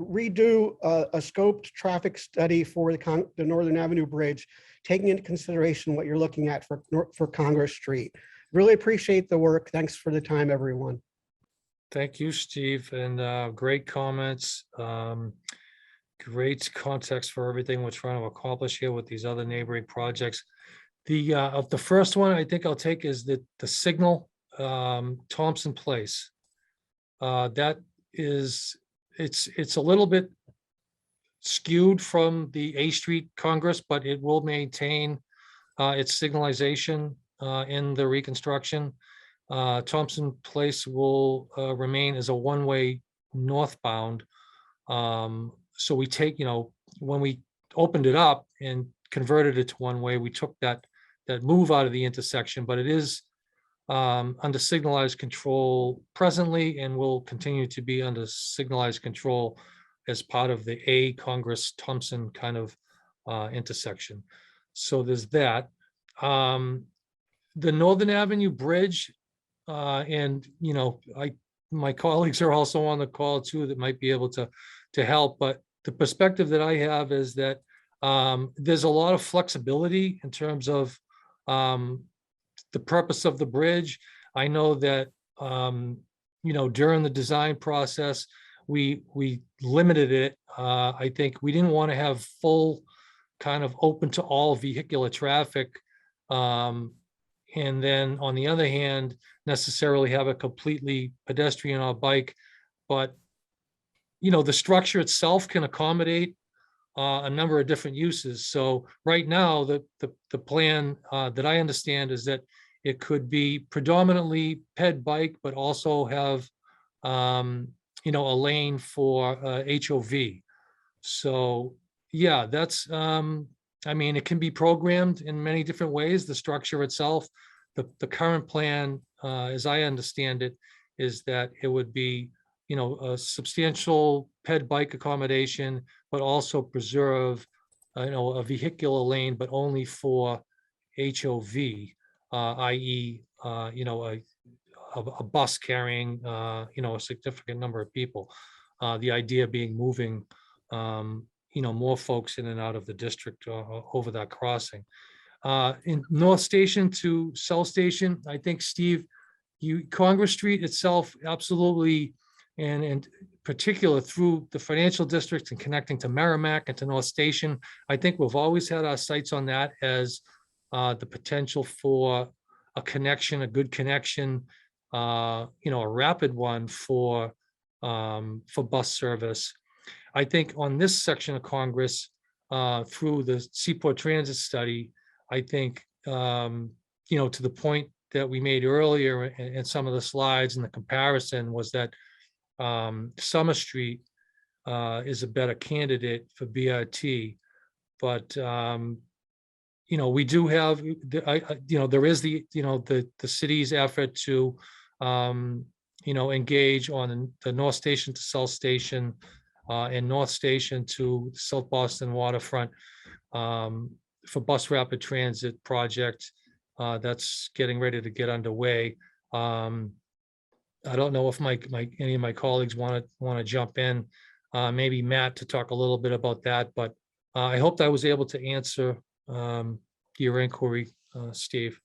redo a scoped traffic study for the Northern Avenue Bridge, taking into consideration what you're looking at for Congress Street. Really appreciate the work. Thanks for the time, everyone.
Thank you, Steve, and great comments. Great context for everything we're trying to accomplish here with these other neighboring projects. The first one I think I'll take is the signal, Thompson Place. That is, it's a little bit skewed from the A Street Congress, but it will maintain its signalization in the reconstruction. Thompson Place will remain as a one-way northbound. So we take, when we opened it up and converted it to one-way, we took that move out of the intersection, but it is under signalized control presently and will continue to be under signalized control as part of the A Congress Thompson kind of intersection. So there's that. The Northern Avenue Bridge, and my colleagues are also on the call too that might be able to help, but the perspective that I have is that there's a lot of flexibility in terms of the purpose of the bridge. I know that during the design process we limited it. I think we didn't want to have full kind of open to all vehicular traffic, and then on the other hand necessarily have a completely pedestrian or bike, but the structure itself can accommodate a number of different uses. So right now, the plan that I understand is that it could be predominantly ped bike, but also have a lane for HOV. So yeah, that's it can be programmed in many different ways. The structure itself, the current plan, as I understand it, is that it would be a substantial ped bike accommodation, but also preserve, a vehicular lane, but only for HOV, i.e., a bus carrying, a significant number of people. The idea being moving, more folks in and out of the district over that crossing. In North Station to South Station, I think, Steve, Congress Street itself, absolutely, and in particular through the financial district and connecting to Merrimack and to North Station, I think we've always had our sights on that as the potential for a connection, a good connection, a rapid one for bus service. I think on this section of Congress, through the Seaport Transit Study, I think, to the point that we made earlier in some of the slides and the comparison was that Summer Street is a better candidate for BRT, but we do have, there is the city's effort to engage on the North Station to South Station and North Station to South Boston waterfront for bus rapid transit project that's getting ready to get underway. I don't know if any of my colleagues want to jump in, maybe Matt, to talk a little bit about that, but I hope I was able to answer your inquiry, Steve.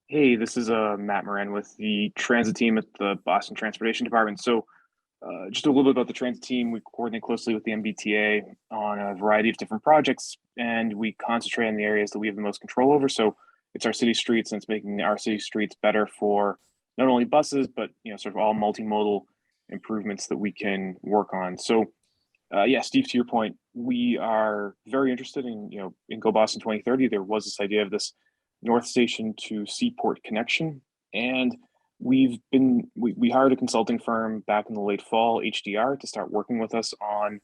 Hey, this is Matt Moran with the transit team at the Boston Transportation Department. So just a little bit about the transit team. We coordinate closely with the MBTA on a variety of different projects, and we concentrate on the areas that we have the most control over. So it's our city streets, and it's making our city streets better for not only buses, but sort of all multimodal improvements that we can work on. So yeah, Steve, to your point, we are very interested in Go Boston 2030. There was this idea of this North Station to Seaport connection, and we hired a consulting firm back in the late fall, HDR, to start working with us on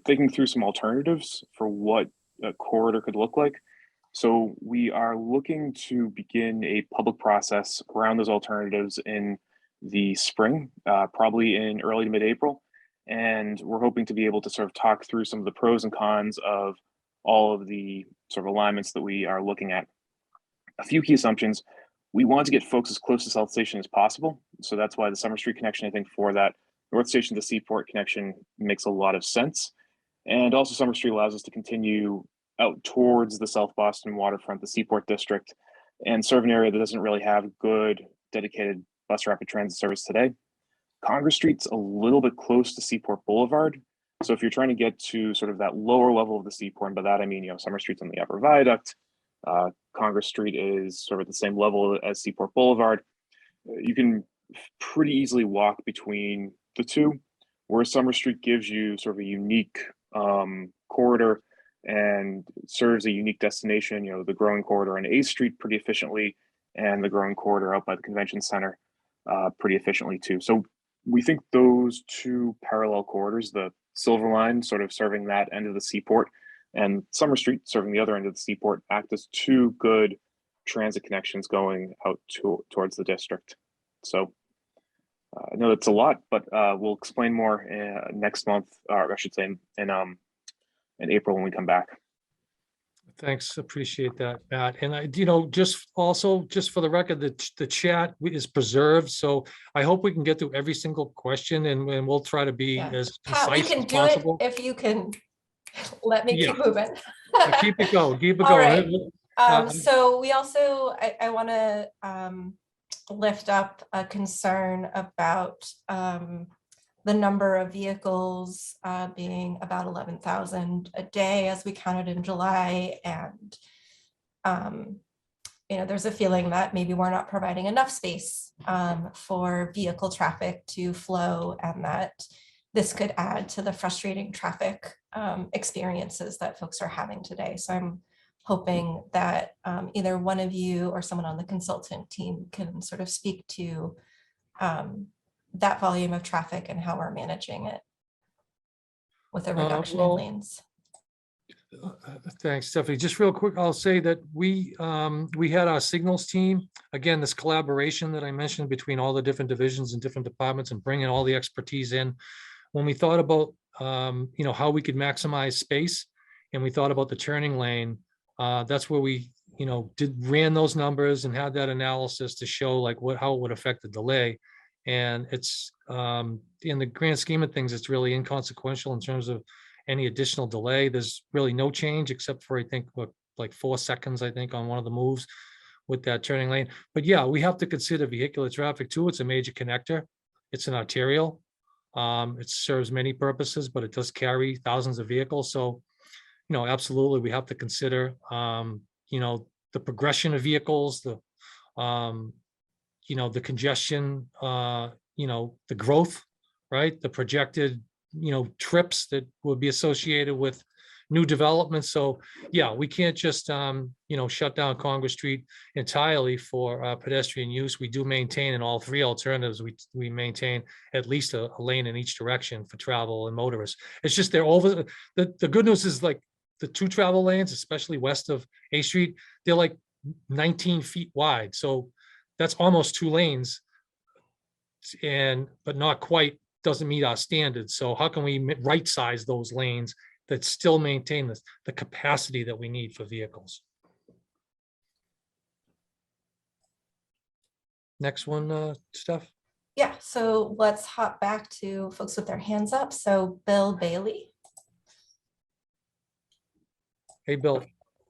thinking through some alternatives for what a corridor could look like. So we are looking to begin a public process around those alternatives in the spring, probably in early to mid-April. And we're hoping to be able to sort of talk through some of the pros and cons of all of the sort of alignments that we are looking at. A few key assumptions: we want to get folks as close to South Station as possible. So that's why the Summer Street connection, I think, for that North Station to Seaport connection makes a lot of sense. And also Summer Street allows us to continue out towards the South Boston waterfront, the Seaport district, and serve an area that doesn't really have good dedicated bus rapid transit service today. Congress Street's a little bit close to Seaport Boulevard. So if you're trying to get to sort of that lower level of the Seaport, and by that I mean, Summer Street's on the upper viaduct, Congress Street is sort of at the same level as Seaport Boulevard. You can pretty easily walk between the two, where Summer Street gives you sort of a unique corridor and serves a unique destination, the growing corridor on 8th Street pretty efficiently, and the growing corridor out by the convention center pretty efficiently too. So we think those two parallel corridors, the Silver Line sort of serving that end of the Seaport and Summer Street serving the other end of the Seaport, act as two good transit connections going out towards the district. So I know that's a lot, but we'll explain more next month, or I should say in April when we come back.
Thanks, appreciate that, Matt. And I, just for the record, the chat is preserved, so I hope we can get through every single question, and we'll try to be as
Pat, we
concise
can
as
do
possible.
it if you can let me keep moving.
Keep it going, keep it
All
going.
right. So we also, I want to lift up a concern about the number of vehicles being about 11,000 a day as we counted in July. And, there's a feeling that maybe we're not providing enough space for vehicle traffic to flow, and that this could add to the frustrating traffic experiences that folks are having today. So I'm hoping that either one of you or someone on the consultant team can sort of speak to that volume of traffic and how we're managing it with a reduction in lanes.
Thanks, Stephanie. Just real quick, I'll say that we had our signals team, again, this collaboration that I mentioned between all the different divisions and different departments and bringing all the expertise in. When we thought about, how we could maximize space, and we thought about the turning lane, that's where we, ran those numbers and had that analysis to show how it would affect the delay. And it's in the grand scheme of things, it's really inconsequential in terms of any additional delay. There's really no change except for, I think, like 4 seconds, I think, on one of the moves with that turning lane. But yeah, we have to consider vehicular traffic too. It's a major connector. It's an arterial. It serves many purposes, but it does carry thousands of vehicles. So, absolutely, we have to consider, the progression of vehicles, the congestion, the growth, right? The projected, trips that would be associated with new developments. So yeah, we can't just, shut down Congress Street entirely for pedestrian use. We do maintain in all three alternatives, we maintain at least a lane in each direction for travel and motorists. It's just they're over, the good news is the 2 travel lanes, especially west of A Street, they're like 19 feet wide. So that's almost 2 lanes, but not quite, doesn't meet our standards. So how can we right size those lanes that still maintain the capacity that we need for vehicles? Next one, Steph.
Yeah, so let's hop back to folks with their hands up. So Bill Bailey.
Hey, Bill.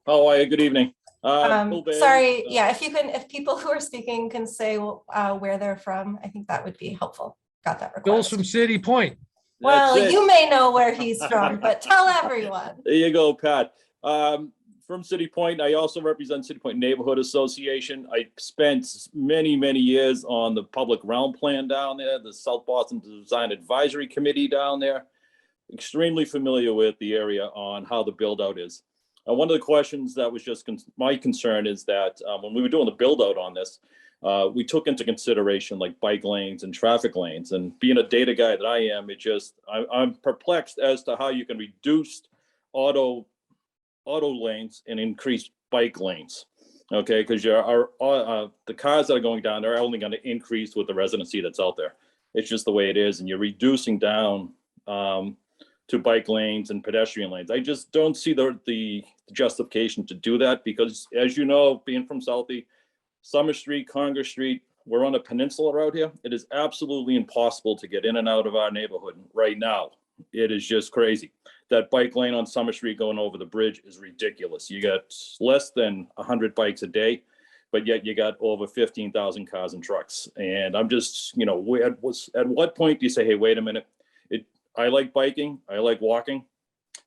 How are you? Good evening. Bill Bailey.
Sorry, yeah, if people who are speaking can say where they're from, I think that would be helpful. Got that request.
Bill's from City Point.
Well, you may know where he's from, but tell everyone.
There you go, Pat. From City Point. I also represent City Point Neighborhood Association. I spent many, many years on the public realm plan down there, the South Boston Design Advisory Committee down there. Extremely familiar with the area on how the build out is. One of the questions that was just my concern is that when we were doing the build out on this, we took into consideration like bike lanes and traffic lanes. And being a data guy that I am, I'm perplexed as to how you can reduce auto lanes and increase bike lanes. Okay, because the cars that are going down, they're only going to increase with the residency that's out there. It's just the way it is, and you're reducing down to bike lanes and pedestrian lanes. I just don't see the justification to do that because, as you know, being from Southie, Summer Street, Congress Street, we're on a peninsula out here. It is absolutely impossible to get in and out of our neighborhood right now. It is just crazy. That bike lane on Summer Street going over the bridge is ridiculous. You got less than 100 bikes a day, but yet you got over 15,000 cars and trucks. And I'm just, you know, at what point do you say, hey, wait a minute, I like biking, I like walking,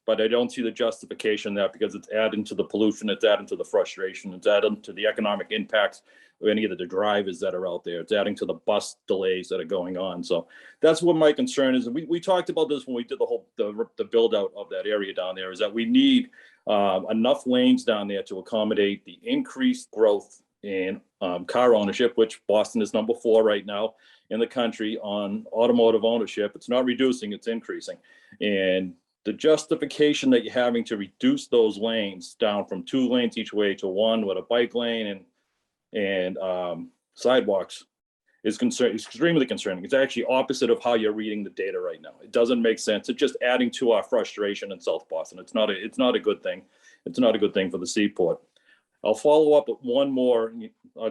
but I don't see the justification in that, because it's adding to the pollution, it's adding to the frustration, it's adding to the economic impacts of any of the drivers that are out there. It's adding to the bus delays that are going on. So that's what my concern is. And we talked about this when we did the build out of that area down there, is that we need enough lanes down there to accommodate the increased growth in car ownership, which Boston is number 4 right now in the country on automotive ownership. It's not reducing, it's increasing. And the justification that you're having to reduce those lanes down from 2 lanes each way to 1 with a bike lane and sidewalks is extremely concerning. It's actually opposite of how you're reading the data right now. It doesn't make sense. It's just adding to our frustration in South Boston. It's not a good thing. It's not a good thing for the Seaport. I'll follow up with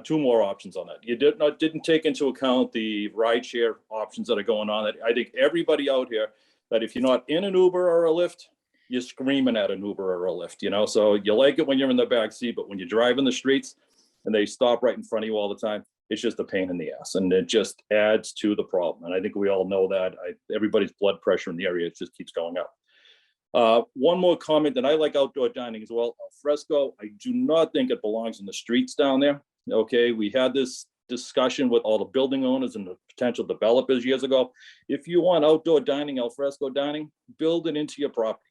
2 more options on that. You didn't take into account the rideshare options that are going on. I think everybody out here, that if you're not in an Uber or a Lyft, you're screaming at an Uber or a Lyft, you know? So you like it when you're in the back seat, but when you drive in the streets and they stop right in front of you all the time, it's just a pain in the ass, and it just adds to the problem. And I think we all know that. Everybody's blood pressure in the area, it just keeps going up. One more comment, that I like outdoor dining as well. Al fresco, I do not think it belongs in the streets down there. Okay, we had this discussion with all the building owners and the potential developers years ago. If you want outdoor dining, al fresco dining, build it into your property.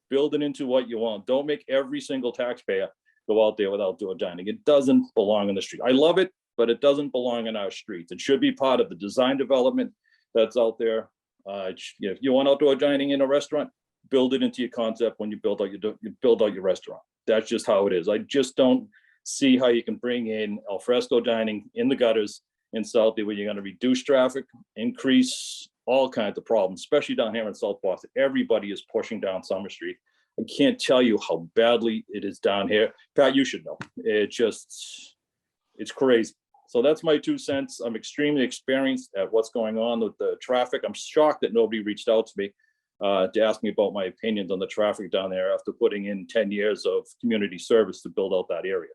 Build it into what you want. Don't make every single taxpayer go out there with outdoor dining. It doesn't belong in the street. I love it, but it doesn't belong in our streets. It should be part of the design development that's out there. If you want outdoor dining in a restaurant, build it into your concept when you build out your restaurant. That's just how it is. I just don't see how you can bring in al fresco dining in the gutters in Southie, where you're going to reduce traffic, increase all kinds of problems, especially down here in South Boston. Everybody is pushing down Summer Street. I can't tell you how badly it is down here. Pat, you should know. It's crazy. So that's my 2 cents. I'm extremely experienced at what's going on with the traffic. I'm shocked that nobody reached out to me to ask me about my opinions on the traffic down there after putting in 10 years of community service to build out that area.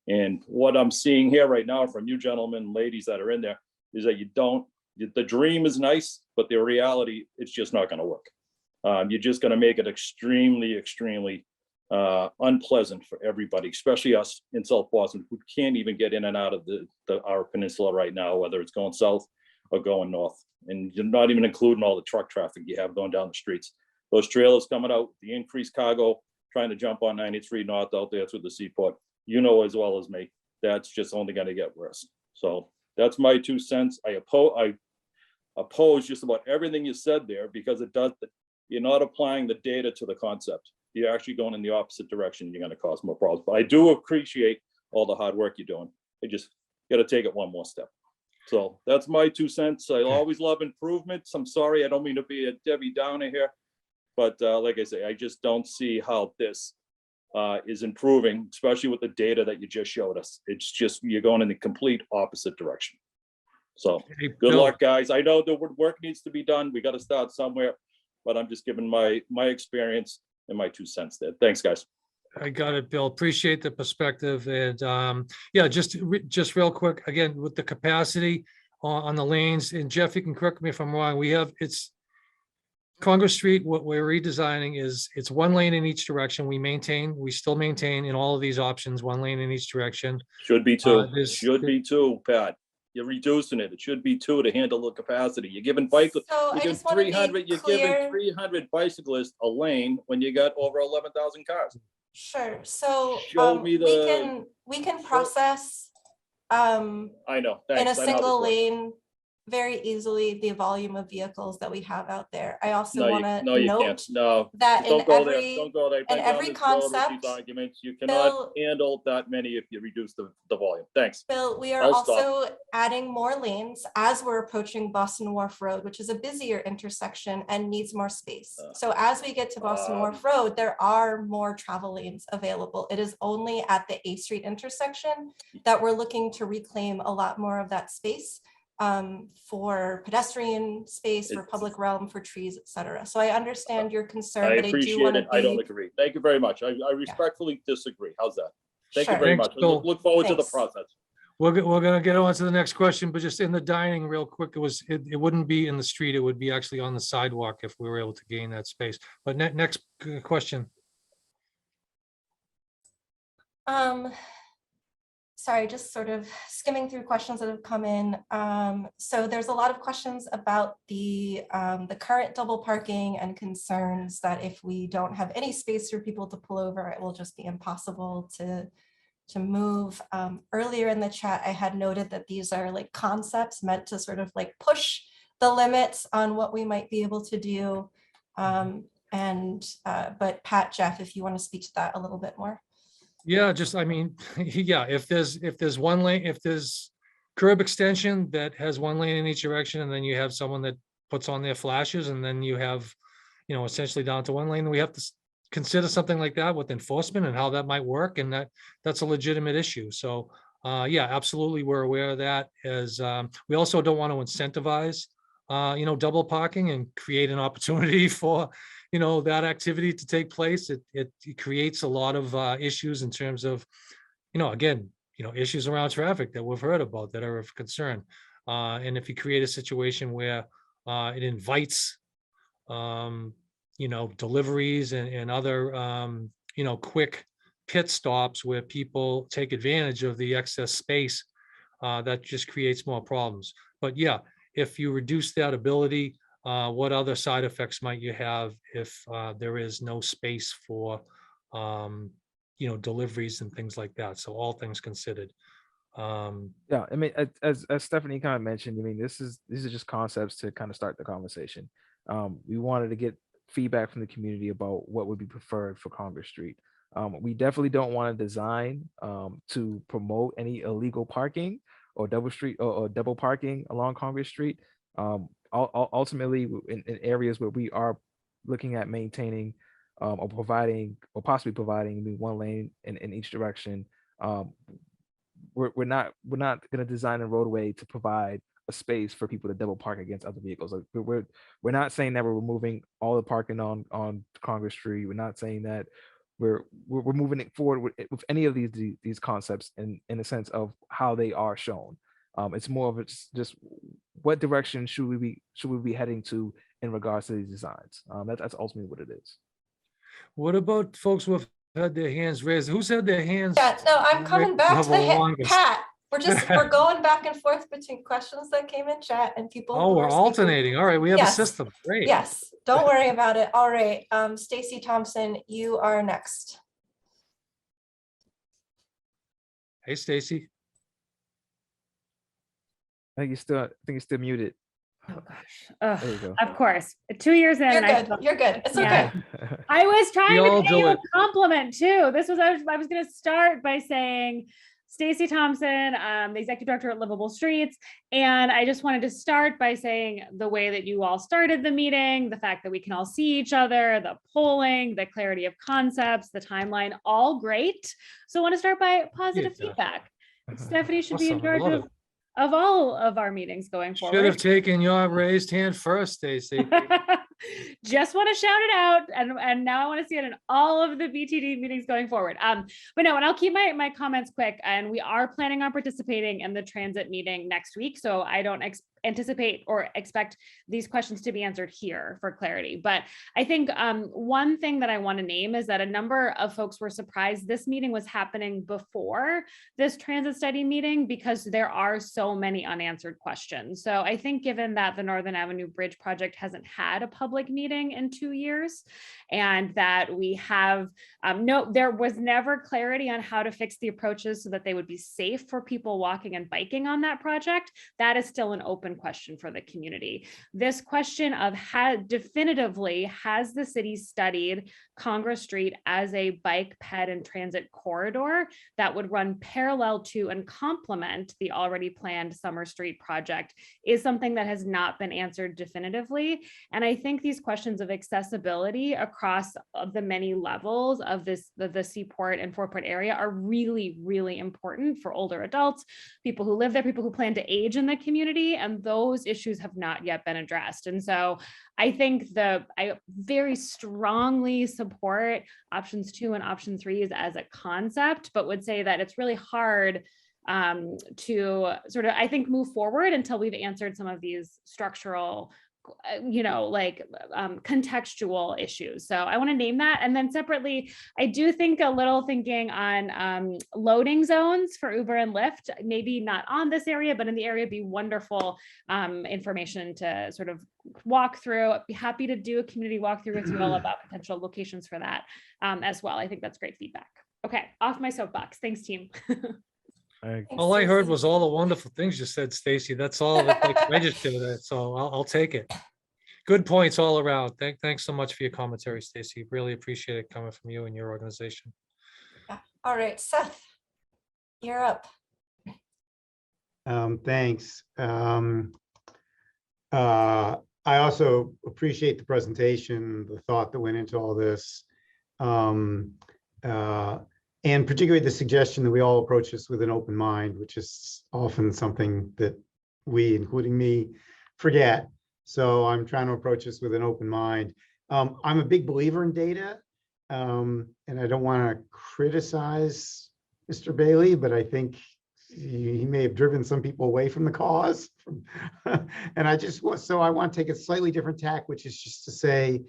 And what I'm seeing here right now from you gentlemen and ladies that are in there is that the dream is nice, but the reality, it's just not going to work. You're just going to make it extremely, extremely unpleasant for everybody, especially us in South Boston, who can't even get in and out of our peninsula right now, whether it's going south or going north. And you're not even including all the truck traffic you have going down the streets. Those trailers coming out, the increased cargo, trying to jump on 93 North out there through the Seaport, you know as well as me, that's just only going to get worse. So that's my 2 cents. I oppose just about everything you said there, because you're not applying the data to the concept. You're actually going in the opposite direction. You're going to cause more problems. But I do appreciate all the hard work you're doing. I just got to take it one more step. So that's my 2 cents. I always love improvements. I'm sorry, I don't mean to be a Debbie Downer here, but like I say, I just don't see how this is improving, especially with the data that you just showed us. It's just, you're going in the complete opposite direction. So
Hey,
good
Bill,
luck, guys. I know the work needs to be done. We got to start somewhere, but I'm just giving my experience and my 2 cents there. Thanks, guys.
I got it, Bill. Appreciate the perspective. And yeah, just real quick, again, with the capacity on the lanes, and Jeff, you can correct me if I'm wrong. It's Congress Street, what we're redesigning is it's 1 lane in each direction. We still maintain in all of these options, 1 lane in each direction.
Should be 2.
There's-
Be 2, Pat. You're reducing it. It should be 2 to handle the capacity. You're giving
So
you're
I
giving
just want to be
300. You're
clear.
giving 300 bicyclists a lane when you got over 11,000 cars.
Sure. So
Show me
we can process
I know. Thanks.
in a
I know how this
single
works.
lane very easily the volume of vehicles that we have out there. I also
No,
want to
no, you can't.
note
No,
that in
don't go there.
every,
Don't go there. I've been
in
down
every
this road with
concept,
these arguments. You cannot
Bill,
handle that many if you reduce the volume. Thanks.
Bill, we are
I'll stop.
also adding more lanes as we're approaching Boston Wharf Road, which is a busier intersection and needs more space. So as we get to Boston Wharf Road, there are more travel lanes available. It is only at the A Street intersection that we're looking to reclaim a lot more of that space for pedestrian space, for public realm, for trees, etc. So I understand your concern,
I
but I do
appreciate
want
it.
to
I don't
be,
agree. Thank you very much. I respectfully disagree. How's that? Thank you
Sure.
very
Thanks,
much. I
Bill.
look forward to the
Thanks.
process.
We're gonna get on to the next question, but just in the dining real quick, it wouldn't be in the street, it would be actually on the sidewalk if we were able to gain that space. But next question.
sorry, just sort of skimming through questions that have come in. So there's a lot of questions about the current double parking and concerns that if we don't have any space for people to pull over, it will just be impossible to move. Earlier in the chat, I had noted that these are like concepts meant to sort of like push the limits on what we might be able to do. But Pat, Jeff, if you want to speak to that a little bit more.
Yeah, just, I mean, yeah, if there's one lane, if there's curb extension that has one lane in each direction, and then you have someone that puts on their flashes, and then you have, essentially down to one lane, we have to consider something like that with enforcement and how that might work, and that's a legitimate issue. So yeah, absolutely, we're aware of that. As we also don't want to incentivize double parking and create an opportunity for that activity to take place. It creates a lot of issues in terms of again issues around traffic that we've heard about that are of concern, and if you create a situation where it invites deliveries and other quick pit stops where people take advantage of the excess space, that just creates more problems. But yeah, if you reduce that ability, what other side effects might you have if there is no space for deliveries and things like that? So all things considered.
Yeah, I mean, as Stephanie kind of mentioned, I mean, these are just concepts to kind of start the conversation. We wanted to get feedback from the community about what would be preferred for Congress Street. We definitely don't want to design to promote any illegal parking or double parking along Congress Street. Ultimately, in areas where we are looking at maintaining or providing or possibly providing one lane in each direction, we're not going to design a roadway to provide a space for people to double park against other vehicles. Like we're not saying that we're removing all the parking on Congress Street. We're not saying that we're moving it forward with any of these concepts in a sense of how they are shown. It's more of just what direction should we be heading to in regards to these designs. That's ultimately what it is.
What about folks who have had their hands raised? Who's had their hands?
Yeah, no, I'm coming back to the
longest?
Pat. We're going back and forth between questions that came in chat and people.
Oh, we're alternating. All right, we have a system. Great.
Yes, don't worry about it. All right, Stacy Thompson, you are next.
Hey, Stacy.
I think you're still muted.
Oh gosh.
There you go.
Of course. 2 years in.
You're good. You're good. It's okay.
I was trying
We all
to pay
do
you a
it.
compliment too. I was going to start by saying Stacy Thompson, the executive director at Livable Streets. And I just wanted to start by saying the way that you all started the meeting, the fact that we can all see each other, the polling, the clarity of concepts, the timeline, all great. So I want to start by positive feedback. Stephanie should be in
Awesome. I
charge
love it.
of all of our meetings going forward.
Should have taken your raised hand first, Stacy.
Just want to shout it out, and now I want to see it in all of the BTD meetings going forward. But no, and I'll keep my comments quick. And we are planning on participating in the transit meeting next week, so I don't anticipate or expect these questions to be answered here for clarity. But I think one thing that I want to name is that a number of folks were surprised this meeting was happening before this transit study meeting because there are so many unanswered questions. So I think given that the Northern Avenue Bridge project hasn't had a public meeting in 2 years, and that we have there was never clarity on how to fix the approaches so that they would be safe for people walking and biking on that project, that is still an open open question for the community. This question of definitively, has the city studied Congress Street as a bike, ped, and transit corridor that would run parallel to and complement the already planned Summer Street project, is something that has not been answered definitively. And I think these questions of accessibility across the many levels of the Seaport and Foreport area are really, really important for older adults, people who live there, people who plan to age in the community, and those issues have not yet been addressed. And so I think I very strongly support options 2 and option 3 as a concept, but would say that it's really hard to sort of, I think, move forward until we've answered some of these structural, contextual issues. So I want to name that. And then separately, I do think a little thinking on loading zones for Uber and Lyft, maybe not on this area, but in the area, be wonderful information to sort of walk through. I'd be happy to do a community walkthrough with you all about potential locations for that as well. I think that's great feedback. Okay, off my soapbox. Thanks, team.
All I heard was all the wonderful things you said, Stacy. That's all that like, registered. So I'll take it. Good points all around. Thanks so much for your commentary, Stacy. Really appreciate it coming from you and your organization.
Yeah. All right, Seth, you're up.
Thanks. I also appreciate the presentation, the thought that went into all this. And particularly the suggestion that we all approach this with an open mind, which is often something that we, including me, forget. So I'm trying to approach this with an open mind. I'm a big believer in data, and I don't want to criticize Mr. Bailey, but I think he may have driven some people away from the cause. And I want to take a slightly different tack, which is just to say,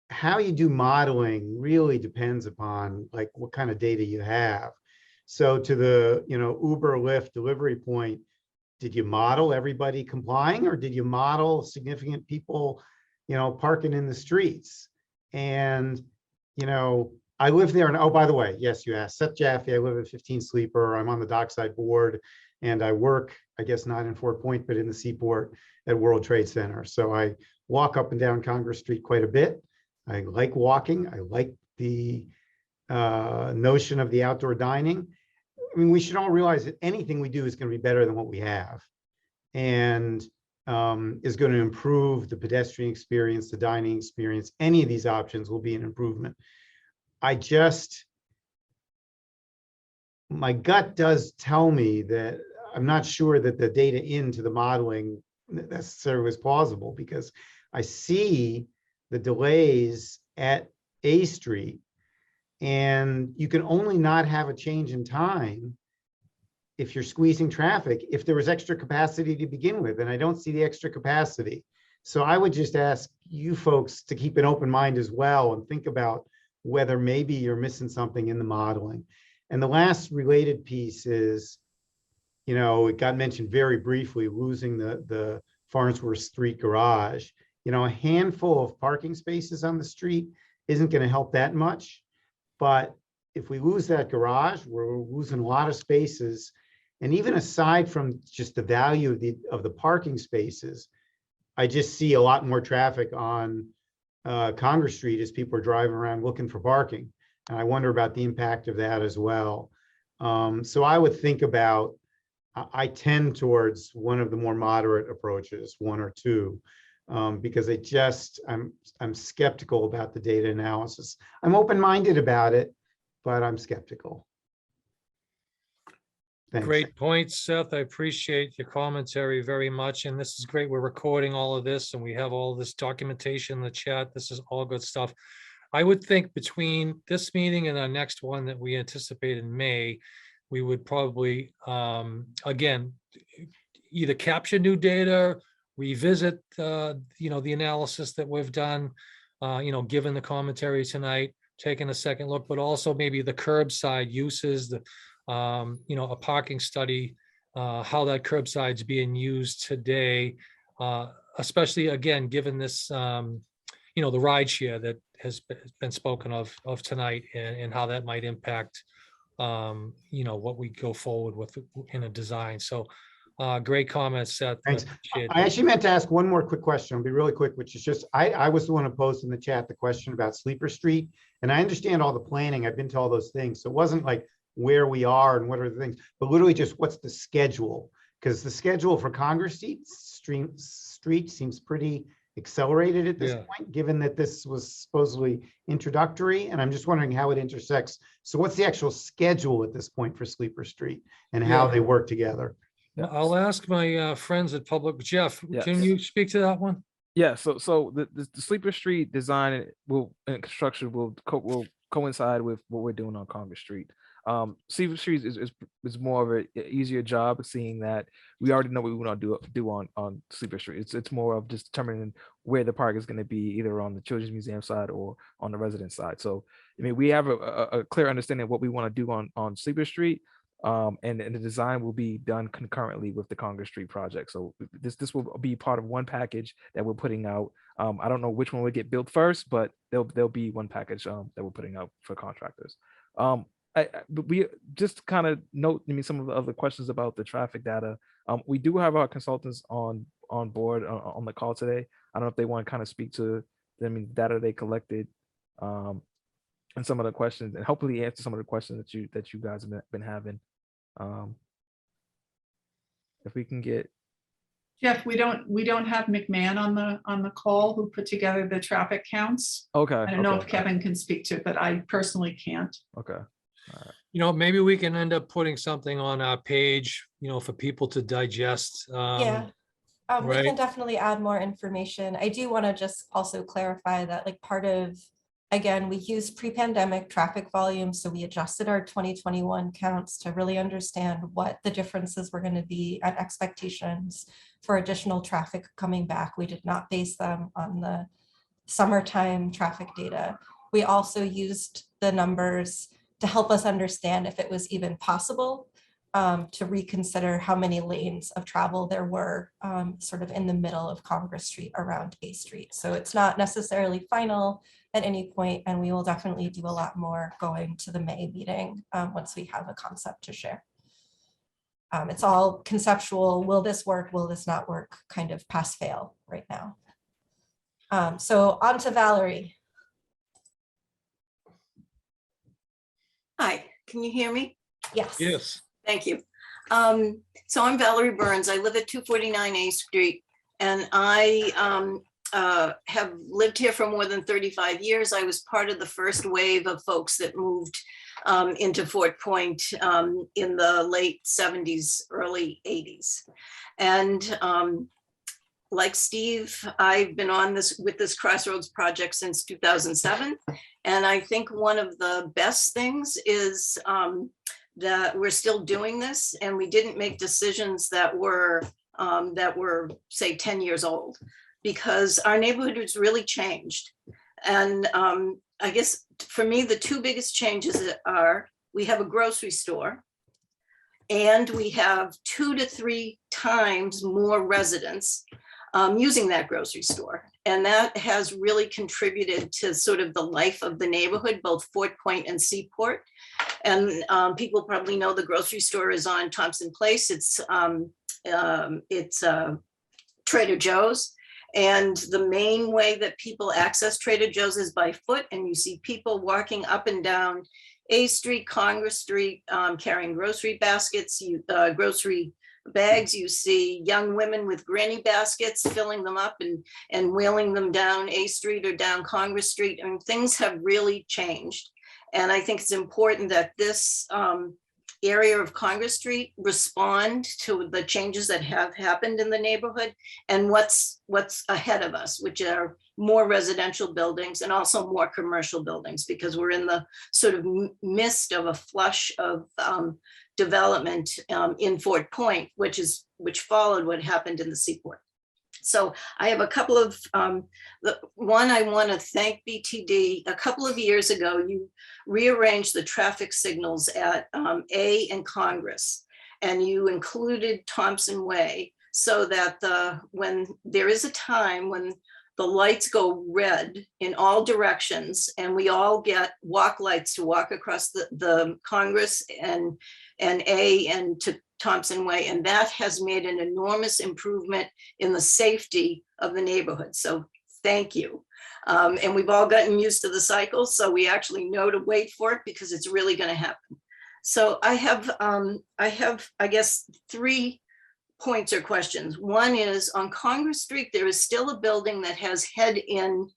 how you do modeling really depends upon like what kind of data you have. So to the Uber, Lyft delivery point, did you model everybody complying, or did you model significant people parking in the streets? And I live there, and oh, by the way, yes, you asked, Seth Jaffe, I live at 15 Sleeper. I'm on the Dockside board, and I work, I guess not in Fort Point, but in the Seaport at World Trade Center. So I walk up and down Congress Street quite a bit. I like walking. I like the notion of the outdoor dining. I mean, we should all realize that anything we do is going to be better than what we have, and is going to improve the pedestrian experience, the dining experience. Any of these options will be an improvement. My gut does tell me that I'm not sure that the data into the modeling necessarily is plausible, because I see the delays at A Street, and you can only not have a change in time if you're squeezing traffic, if there was extra capacity to begin with, and I don't see the extra capacity. So I would just ask you folks to keep an open mind as well and think about whether maybe you're missing something in the modeling. And the last related piece is, it got mentioned very briefly, losing the Farnsworth Street garage. A handful of parking spaces on the street isn't going to help that much. But if we lose that garage, we're losing a lot of spaces. And even aside from just the value of the parking spaces, I just see a lot more traffic on Congress Street as people are driving around looking for parking. And I wonder about the impact of that as well. So I would think about, I tend towards one of the more moderate approaches, 1 or 2. Because I'm skeptical about the data analysis. I'm open-minded about it, but I'm skeptical. Thanks.
Great point, Seth. I appreciate your commentary very much. And this is great. We're recording all of this, and we have all this documentation in the chat. This is all good stuff. I would think between this meeting and our next one that we anticipate in May, we would probably, again, either capture new data, revisit the analysis that we've done, given the commentary tonight, taking a second look, but also maybe the curbside uses, a parking study, how that curbside's being used today, especially again, given this, the ride share that has been spoken of tonight, and how that might impact, what we go forward with in a design. So Great comments, Seth.
Thanks.
Appreciate
I
that.
actually meant to ask one more quick question. I'll be really quick, which is just, I was the one who posted in the chat the question about Sleeper Street. And I understand all the planning. I've been to all those things. So it wasn't like where we are and what are the things, but literally just what's the schedule? Because the schedule for Congress Street seems pretty accelerated at this
Yeah.
point, given that this was supposedly introductory. And I'm just wondering how it intersects. So what's the actual schedule at this point for Sleeper Street and how
Yeah.
they work together?
Yeah.
I'll ask my friends at Public. Jeff,
Yes.
can you speak to that one?
Yeah, so the Sleeper Street design and construction will coincide with what we're doing on Congress Street. Sleeper Street is more of an easier job, seeing that we already know what we want to do on Sleeper Street. It's more of just determining where the park is going to be, either on the Children's Museum side or on the resident side. So I mean, we have a clear understanding of what we want to do on Sleeper Street. And the design will be done concurrently with the Congress Street project. So this will be part of one package that we're putting out. I don't know which one will get built first, but there'll be one package that we're putting out for contractors. But we just kind of note, I mean, some of the other questions about the traffic data. We do have our consultants on board on the call today. I don't know if they want to kind of speak to, I mean, data they collected, and some of the questions, and hopefully answer some of the questions that you guys have been having. If we can get
Jeff, we don't have McMahon on the call who put together the traffic counts.
okay.
I don't know if Kevin can speak to it, but I personally can't.
Okay.
You know, maybe we can end up putting something on our page, you know, for people to digest.
Yeah. We
right.
can definitely add more information. I do want to just also clarify that, like, part of, again, we used pre-pandemic traffic volume, so we adjusted our 2021 counts to really understand what the differences were going to be and expectations for additional traffic coming back. We did not base them on the summertime traffic data. We also used the numbers to help us understand if it was even possible to reconsider how many lanes of travel there were sort of in the middle of Congress Street around A Street. So it's not necessarily final at any point, and we will definitely do a lot more going to the May meeting once we have a concept to share. It's all conceptual. Will this work? Will this not work? Kind of pass fail right now. So on to Valerie.
Hi, can you hear me?
Yes.
Yes.
Thank you. So I'm Valerie Burns. I live at 249 A Street, and I have lived here for more than 35 years. I was part of the first wave of folks that moved into Fort Point in the late 70s, early 80s. And like Steve, I've been on with this Crossroads project since 2007. And I think one of the best things is that we're still doing this, and we didn't make decisions that were say 10 years old, because our neighborhood has really changed. And I guess for me, the two biggest changes are we have a grocery store, and we have 2 to 3 times more residents using that grocery store. And that has really contributed to sort of the life of the neighborhood, both Fort Point and Seaport. And people probably know the grocery store is on Thompson Place. It's Trader Joe's. And the main way that people access Trader Joe's is by foot. And you see people walking up and down A Street, Congress Street, carrying grocery baskets, grocery bags. You see young women with granny baskets, filling them up and wheeling them down A Street or down Congress Street. I mean, things have really changed. And I think it's important that this area of Congress Street respond to the changes that have happened in the neighborhood and what's ahead of us, which are more residential buildings and also more commercial buildings, because we're in the sort of midst of a flush of development in Fort Point, which followed what happened in the Seaport. So I have a couple of, one, I want to thank BTD. A couple of years ago, you rearranged the traffic signals at A and Congress, and you included Thompson Way, so that when there is a time when the lights go red in all directions and we all get walk lights to walk across the Congress and A and Thompson Way, and that has made an enormous improvement in the safety of the neighborhood. So thank you. And we've all gotten used to the cycle, so we actually know to wait for it because it's really going to happen. So I have, I guess, 3 points or questions. One is on Congress Street, there is still a building that has head-in,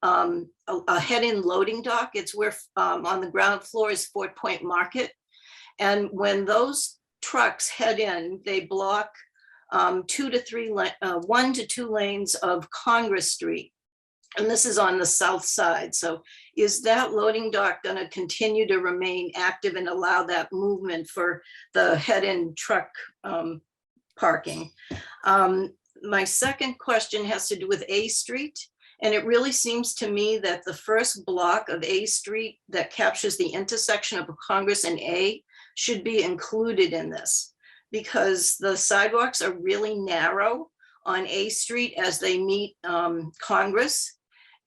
a head-in loading dock. It's where on the ground floor is Fort Point Market. And when those trucks head in, they block 1 to 2 lanes of Congress Street. And this is on the south side. So is that loading dock going to continue to remain active and allow that movement for the head-in truck parking? My second question has to do with A Street. And it really seems to me that the first block of A Street that captures the intersection of Congress and A should be included in this, because the sidewalks are really narrow on A Street as they meet Congress.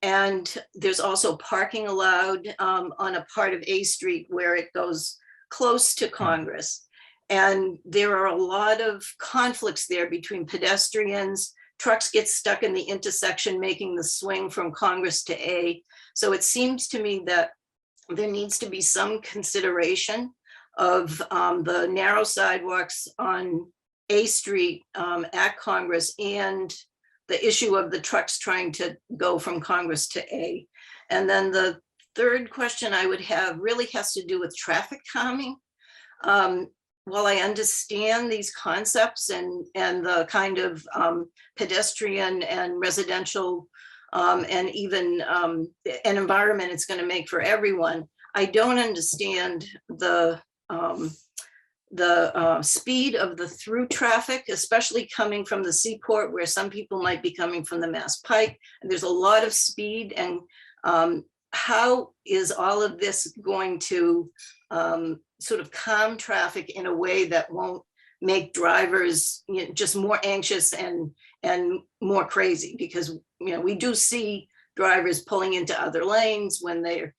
And there's also parking allowed on a part of A Street where it goes close to Congress. And there are a lot of conflicts there between pedestrians. Trucks get stuck in the intersection, making the swing from Congress to A. So it seems to me that there needs to be some consideration of the narrow sidewalks on A Street at Congress and the issue of the trucks trying to go from Congress to A. And then the third question I would have really has to do with traffic calming. While I understand these concepts and the kind of pedestrian and residential and even an environment it's going to make for everyone, I don't understand the speed of the through traffic, especially coming from the Seaport, where some people might be coming from the Mass Pike. And there's a lot of speed. And how is all of this going to sort of calm traffic in a way that won't make drivers just more anxious and more crazy? Because we do see drivers pulling into other lanes when they're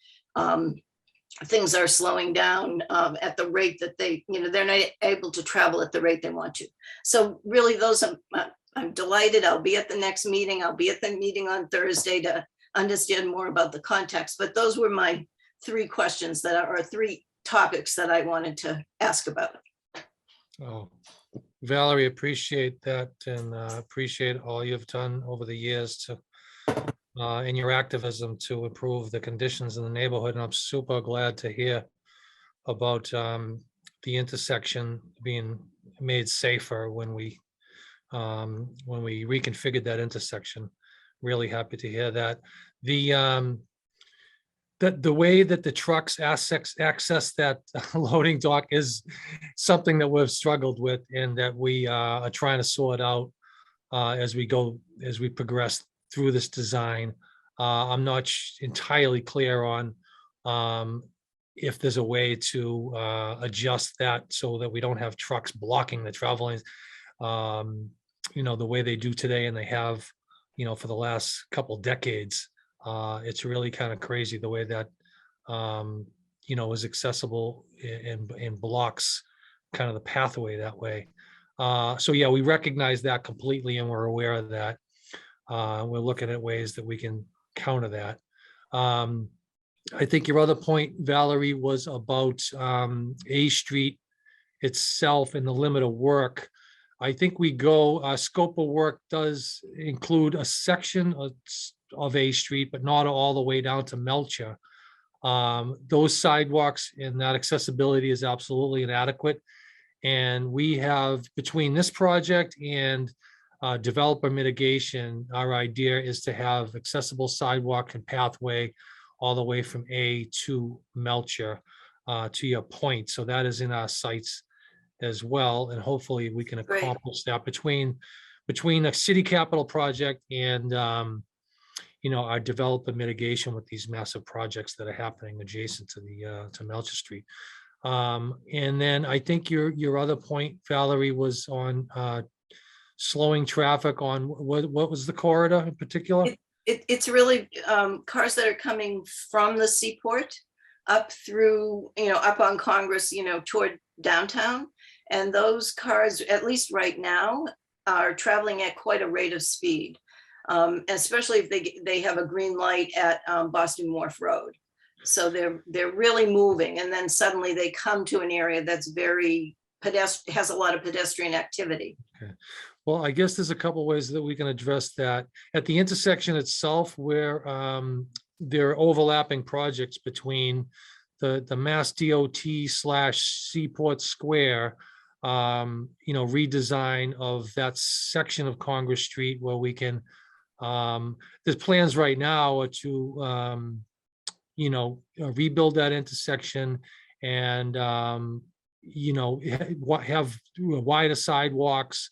things are slowing down at the rate that they're not able to travel at the rate they want to. So really those I'm delighted. I'll be at the next meeting. I'll be at the meeting on Thursday to understand more about the context. But those were my 3 questions that are 3 topics that I wanted to ask about.
Oh, Valerie, appreciate that and appreciate all you've done over the years to in your activism to improve the conditions in the neighborhood. And I'm super glad to hear about the intersection being made safer when we reconfigured that intersection. Really happy to hear that. The way that the trucks access that loading dock is something that we've struggled with and that we are trying to sort out as we progress through this design. I'm not entirely clear on if there's a way to adjust that so that we don't have trucks blocking the travel lanes, the way they do today and they have, for the last couple decades. It's really kind of crazy the way that, is accessible and blocks kind of the pathway that way. So yeah, we recognize that completely and we're aware of that. We're looking at ways that we can counter that. I think your other point, Valerie, was about A Street itself and the limit of work. I think scope of work does include a section of A Street, but not all the way down to Melcher. Those sidewalks and that accessibility is absolutely inadequate. And we have, between this project and developer mitigation, our idea is to have accessible sidewalk and pathway all the way from A to Melcher, to your point. So that is in our sights as well. And hopefully we can accomplish that between a city capital project and our developer mitigation with these massive projects that are happening adjacent to Melcher Street. And then I think your other point, Valerie, was on slowing traffic on what was the corridor in particular?
It's really cars that are coming from the Seaport up through, up on Congress, toward downtown. And those cars, at least right now, are traveling at quite a rate of speed, especially if they have a green light at Boston Wharf Road. So they're really moving, and then suddenly they come to an area that's very has a lot of pedestrian activity.
Okay. Well, I guess there's a couple ways that we can address that. At the intersection itself, where there are overlapping projects between the Mass DOT / Seaport Square, redesign of that section of Congress Street, where we can, there's plans right now to, rebuild that intersection and, have wider sidewalks,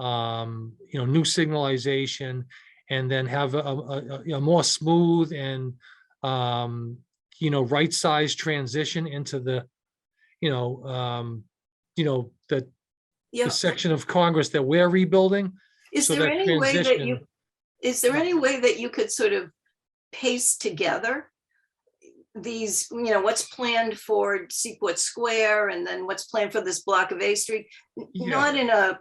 new signalization, and then have a more smooth and, right-sized transition into the, the
Yeah.
section of Congress that we're rebuilding.
Is
So
there
that
any way that
transition-
you could sort of paste together these, what's planned for Seaport Square and then what's planned for this block of A Street?
Yeah.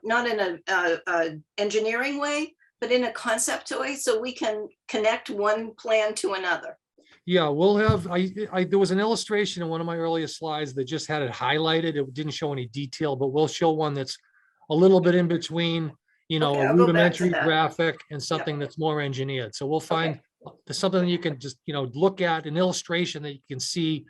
Not in a engineering way, but in a concept way, so we can connect one plan to another.
Yeah, we'll have, there was an illustration in one of my earlier slides that just had it highlighted. It didn't show any detail, but we'll show one that's a little bit in between,
Okay,
a
I'll go back to
rudimentary
that.
graphic and something that's more engineered. So we'll find there's something that you can just, look at, an illustration that you can see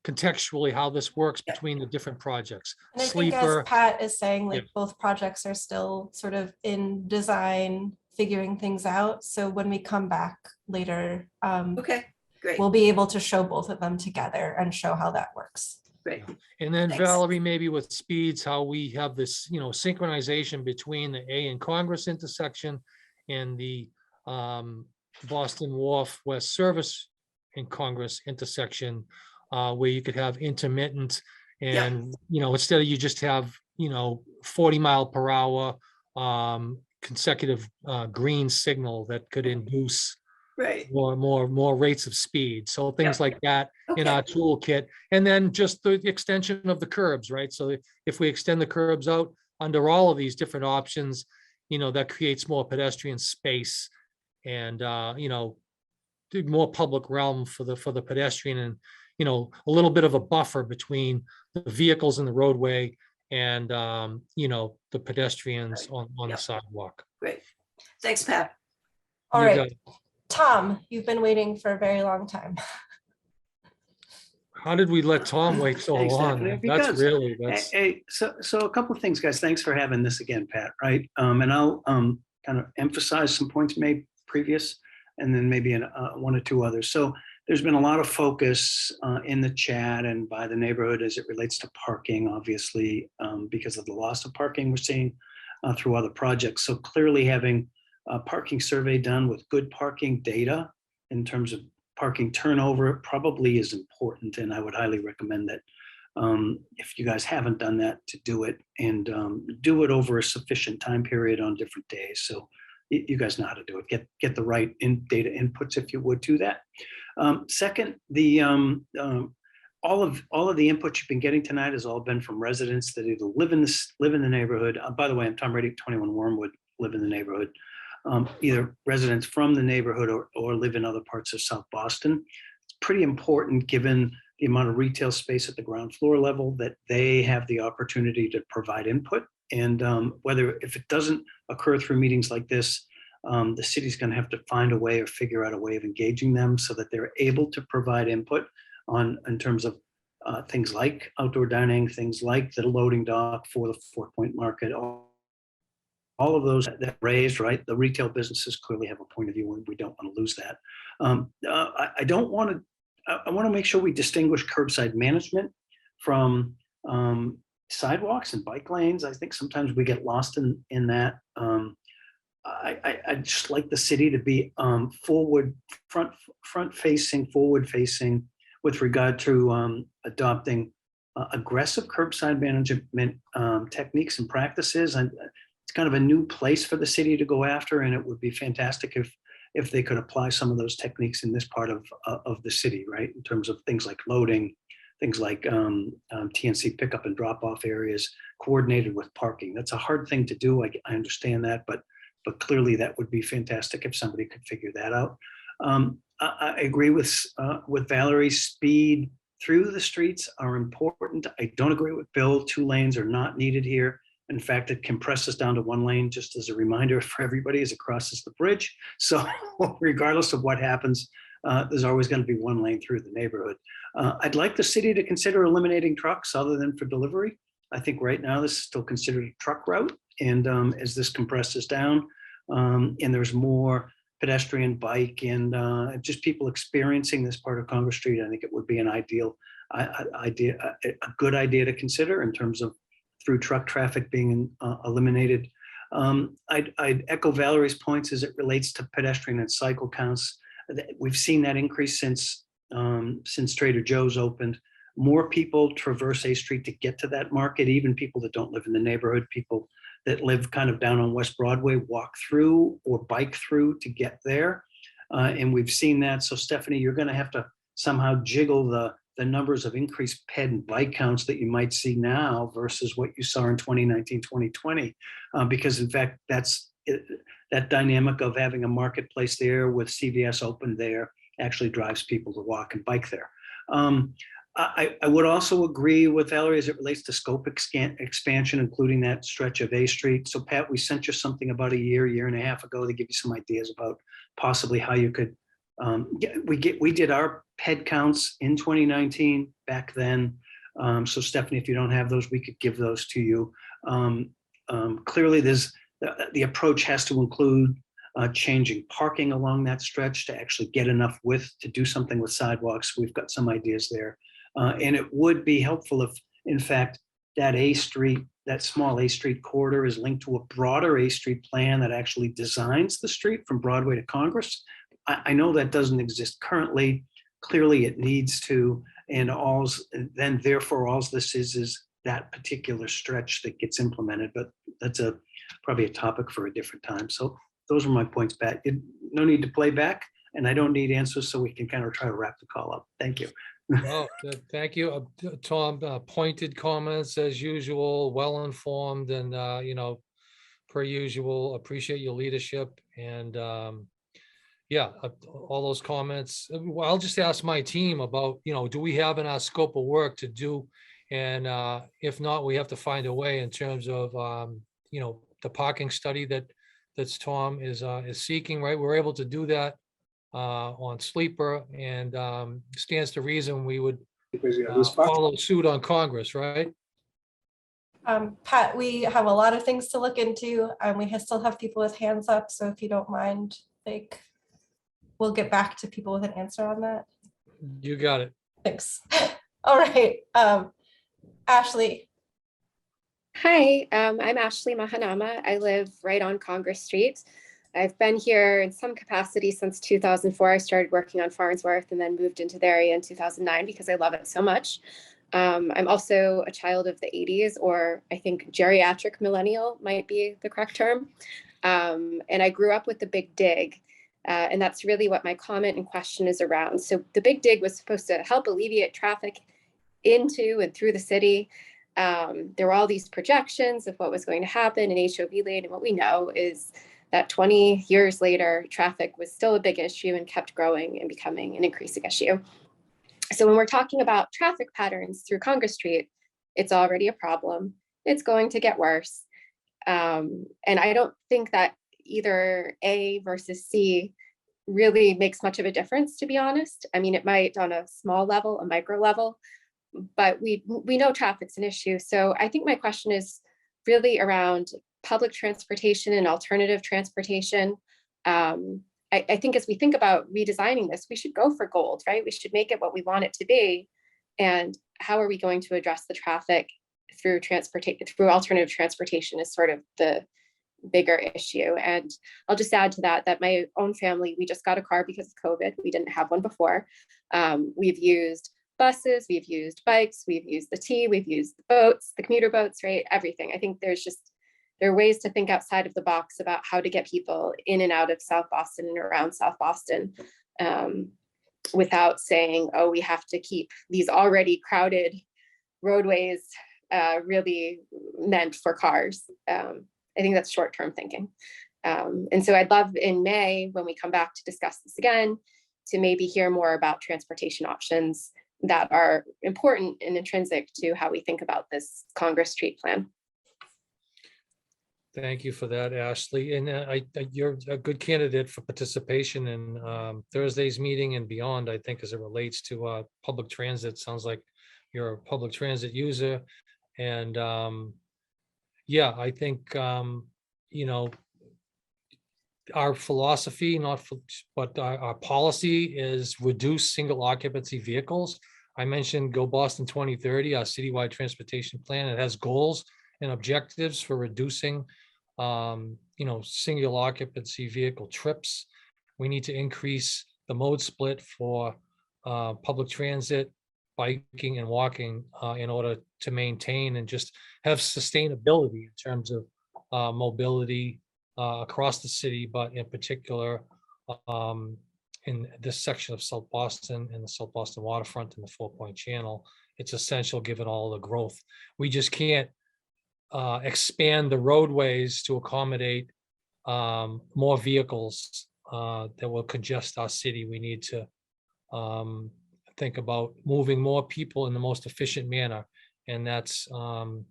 contextually how this works between the different projects.
And I think as
Sleeper,
Pat is saying, like
Yeah.
both projects are still sort of in design, figuring things out. So when we come back later,
Okay, great,
we'll be able to show both of them together and show how that works.
great.
and then
Thanks.
Valerie, maybe with speeds, how we have this, synchronization between the A and Congress intersection and the Boston Wharf West Service and Congress intersection, where you could have intermittent and, instead of you just have, 40 mile per hour consecutive green signal that could induce
Right.
more rates of speed. So things like that in
Okay.
our toolkit. And then just the extension of the curbs, right? So if we extend the curbs out under all of these different options, that creates more pedestrian space and, more public realm for the pedestrian and, a little bit of a buffer between the vehicles in the roadway and, the pedestrians on the sidewalk.
Great. Thanks, Pat.
All
You
right,
got it.
Tom, you've been waiting for a very long time.
How did we let Tom wait so
Thanks,
long?
Stephanie,
That's
because-
really,
Hey, so a couple of things, guys. Thanks for having this again, Pat, right? And I'll kind of emphasize some points made previous and then maybe one or two others. So there's been a lot of focus in the chat and by the neighborhood as it relates to parking, obviously, because of the loss of parking we're seeing through other projects. So clearly having a parking survey done with good parking data in terms of parking turnover probably is important. And I would highly recommend that if you guys haven't done that, to do it and do it over a sufficient time period on different days. So you guys know how to do it. Get the right data inputs if you would to that. Second, all of the input you've been getting tonight has all been from residents that either live in the neighborhood. By the way, I'm Tom Reddick, 21 Wormwood, live in the neighborhood. Either residents from the neighborhood or live in other parts of South Boston. It's pretty important, given the amount of retail space at the ground floor level, that they have the opportunity to provide input. And if it doesn't occur through meetings like this, the city's going to have to find a way or figure out a way of engaging them so that they're able to provide input in terms of things like outdoor dining, things like the loading dock for the Four Point Market. All of those that raised, right? The retail businesses clearly have a point of view, and we don't want to lose that. I want to make sure we distinguish curbside management from sidewalks and bike lanes. I think sometimes we get lost in that. I just like the city to be front facing, forward facing with regard to adopting aggressive curbside management techniques and practices. And it's kind of a new place for the city to go after, and it would be fantastic if they could apply some of those techniques in this part of the city, right? In terms of things like loading, things like TNC pickup and drop off areas coordinated with parking. That's a hard thing to do. I understand that, but clearly that would be fantastic if somebody could figure that out. I agree with Valerie. Speed through the streets are important. I don't agree with Bill. 2 lanes are not needed here. In fact, it compresses down to 1 lane, just as a reminder for everybody as it crosses the bridge. So regardless of what happens, there's always going to be 1 lane through the neighborhood. I'd like the city to consider eliminating trucks other than for delivery. I think right now this is still considered a truck route. And as this compresses down and there's more pedestrian, bike, and just people experiencing this part of Congress Street, I think it would be an ideal idea, a good idea to consider in terms of through truck traffic being eliminated. I'd echo Valerie's points as it relates to pedestrian and cycle counts. We've seen that increase since Trader Joe's opened. More people traverse A Street to get to that market, even people that don't live in the neighborhood, people that live kind of down on West Broadway walk through or bike through to get there. And we've seen that. So Stephanie, you're going to have to somehow jiggle the numbers of increased ped and bike counts that you might see now versus what you saw in 2019, 2020, because in fact, that dynamic of having a marketplace there with CVS open there actually drives people to walk and bike there. I would also agree with Valerie as it relates to scope expansion, including that stretch of A Street. So Pat, we sent you something about a year and a half ago to give you some ideas about possibly how you could, we did our ped counts in 2019 back then. So Stephanie, if you don't have those, we could give those to you. Clearly the approach has to include changing parking along that stretch to actually get enough width to do something with sidewalks. We've got some ideas there. And it would be helpful if, in fact, that A Street, that small A Street corridor is linked to a broader A Street plan that actually designs the street from Broadway to Congress. I know that doesn't exist currently. Clearly it needs to, and then therefore all this is that particular stretch that gets implemented, but that's probably a topic for a different time. So those are my points, Pat. No need to play back, and I don't need answers, so we can kind of try to wrap the call up. Thank you.
Oh, good. Thank you, Tom. Pointed comments as usual, well-informed, and per usual, appreciate your leadership. And yeah, all those comments. Well, I'll just ask my team about, do we have in our scope of work to do? And if not, we have to find a way in terms of, the parking study that's Tom is seeking, right? We're able to do that on Sleeper, and stands to reason we would follow suit on Congress, right?
Pat, we have a lot of things to look into, and we still have people with hands up. So if you don't mind, we'll get back to people with an answer on that.
You got it.
Thanks. All right. Ashley.
Hi, I'm Ashley Mahanama. I live right on Congress Street. I've been here in some capacity since 2004. I started working on Farnsworth and then moved into the area in 2009 because I love it so much. I'm also a child of the 80s, or I think geriatric millennial might be the correct term. And I grew up with the Big Dig. And that's really what my comment and question is around. So the Big Dig was supposed to help alleviate traffic into and through the city. There were all these projections of what was going to happen in HOV lane. And what we know is that 20 years later, traffic was still a big issue and kept growing and becoming an increasing issue. So when we're talking about traffic patterns through Congress Street, it's already a problem. It's going to get worse. And I don't think that either A versus C really makes much of a difference, to be honest. I mean, it might on a small level, a micro level, but we know traffic's an issue. So I think my question is really around public transportation and alternative transportation. I think as we think about redesigning this, we should go for gold, right? We should make it what we want it to be. And how are we going to address the traffic through alternative transportation is sort of the bigger issue. And I'll just add to that my own family, we just got a car because of COVID. We didn't have one before. We've used buses, we've used bikes, we've used the T, we've used the boats, the commuter boats, right? Everything. I think there are ways to think outside of the box about how to get people in and out of South Boston and around South Boston. without saying, oh, we have to keep these already crowded roadways really meant for cars. I think that's short-term thinking. And so I'd love in May, when we come back to discuss this again, to maybe hear more about transportation options that are important and intrinsic to how we think about this Congress Street plan.
Thank you for that, Ashley. And you're a good candidate for participation in Thursday's meeting and beyond, I think, as it relates to public transit. Sounds like you're a public transit user. And yeah, I think, you know, our philosophy, but our policy is reduce single occupancy vehicles. I mentioned Go Boston 2030, our citywide transportation plan. It has goals and objectives for reducing you know, single occupancy vehicle trips. We need to increase the mode split for public transit, biking and walking in order to maintain and just have sustainability in terms of mobility across the city, but in particular in this section of South Boston and the South Boston waterfront and the 4-Point Channel. It's essential given all the growth. We just can't expand the roadways to accommodate more vehicles that will congest our city. We need to think about moving more people in the most efficient manner, and that's on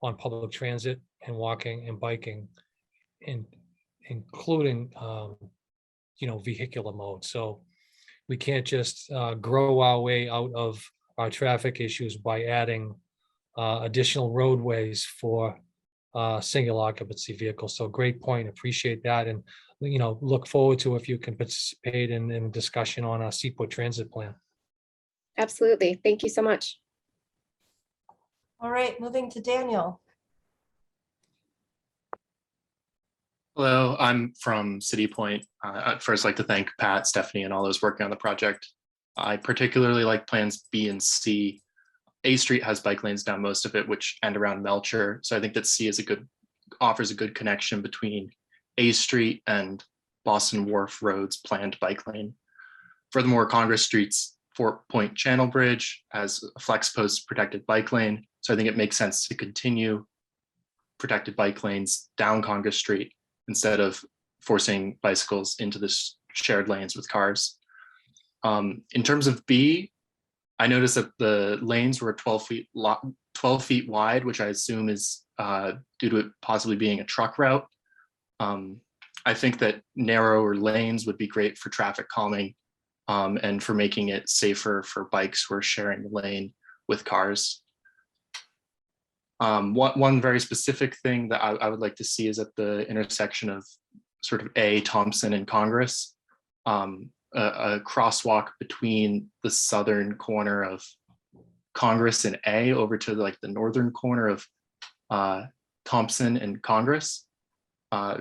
public transit and walking and biking, and including you know, vehicular mode. So we can't just grow our way out of our traffic issues by adding additional roadways for single occupancy vehicles. So great point, appreciate that. And, you know, look forward to if you can participate in discussion on our Seaport transit plan.
Absolutely, thank you so much.
All right, moving to Daniel.
Hello, I'm from City Point. I'd first like to thank Pat, Stephanie, and all those working on the project. I particularly like plans B and C. A Street has bike lanes down most of it, which end around Melcher. So I think that C is offers a good connection between A Street and Boston Wharf Road's planned bike lane. Furthermore, Congress Street's 4-Point Channel Bridge has a flex post protected bike lane. So I think it makes sense to continue protected bike lanes down Congress Street instead of forcing bicycles into the shared lanes with cars. In terms of B, I noticed that the lanes were 12 feet wide, which I assume is due to it possibly being a truck route. I think that narrower lanes would be great for traffic calming and for making it safer for bikes who are sharing the lane with cars. One very specific thing that I would like to see is at the intersection of sort of A, Thompson, and Congress, a crosswalk between the southern corner of Congress and A over to like the northern corner of Thompson and Congress,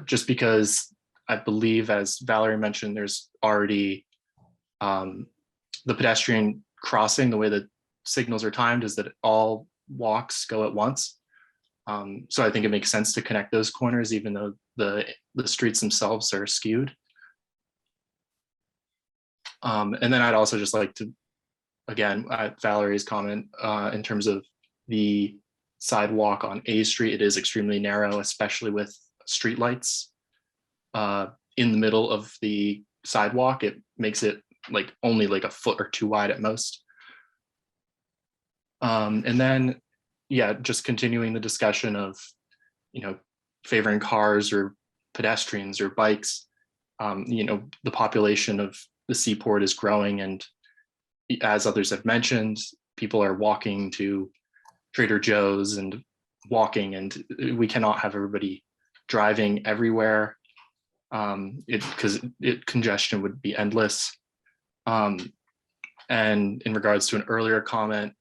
just because I believe, as Valerie mentioned, there's already the pedestrian crossing. The way that signals are timed is that all walks go at once. So I think it makes sense to connect those corners, even though the streets themselves are skewed. And then I'd also just like to, again, Valerie's comment in terms of the sidewalk on A Street, it is extremely narrow, especially with streetlights in the middle of the sidewalk. It makes it like only like a foot or two wide at most. And then, yeah, just continuing the discussion of, you know, favoring cars or pedestrians or bikes. You know, the population of the Seaport is growing, and as others have mentioned, people are walking to Trader Joe's and walking, and we cannot have everybody driving everywhere because congestion would be endless. And in regards to an earlier comment,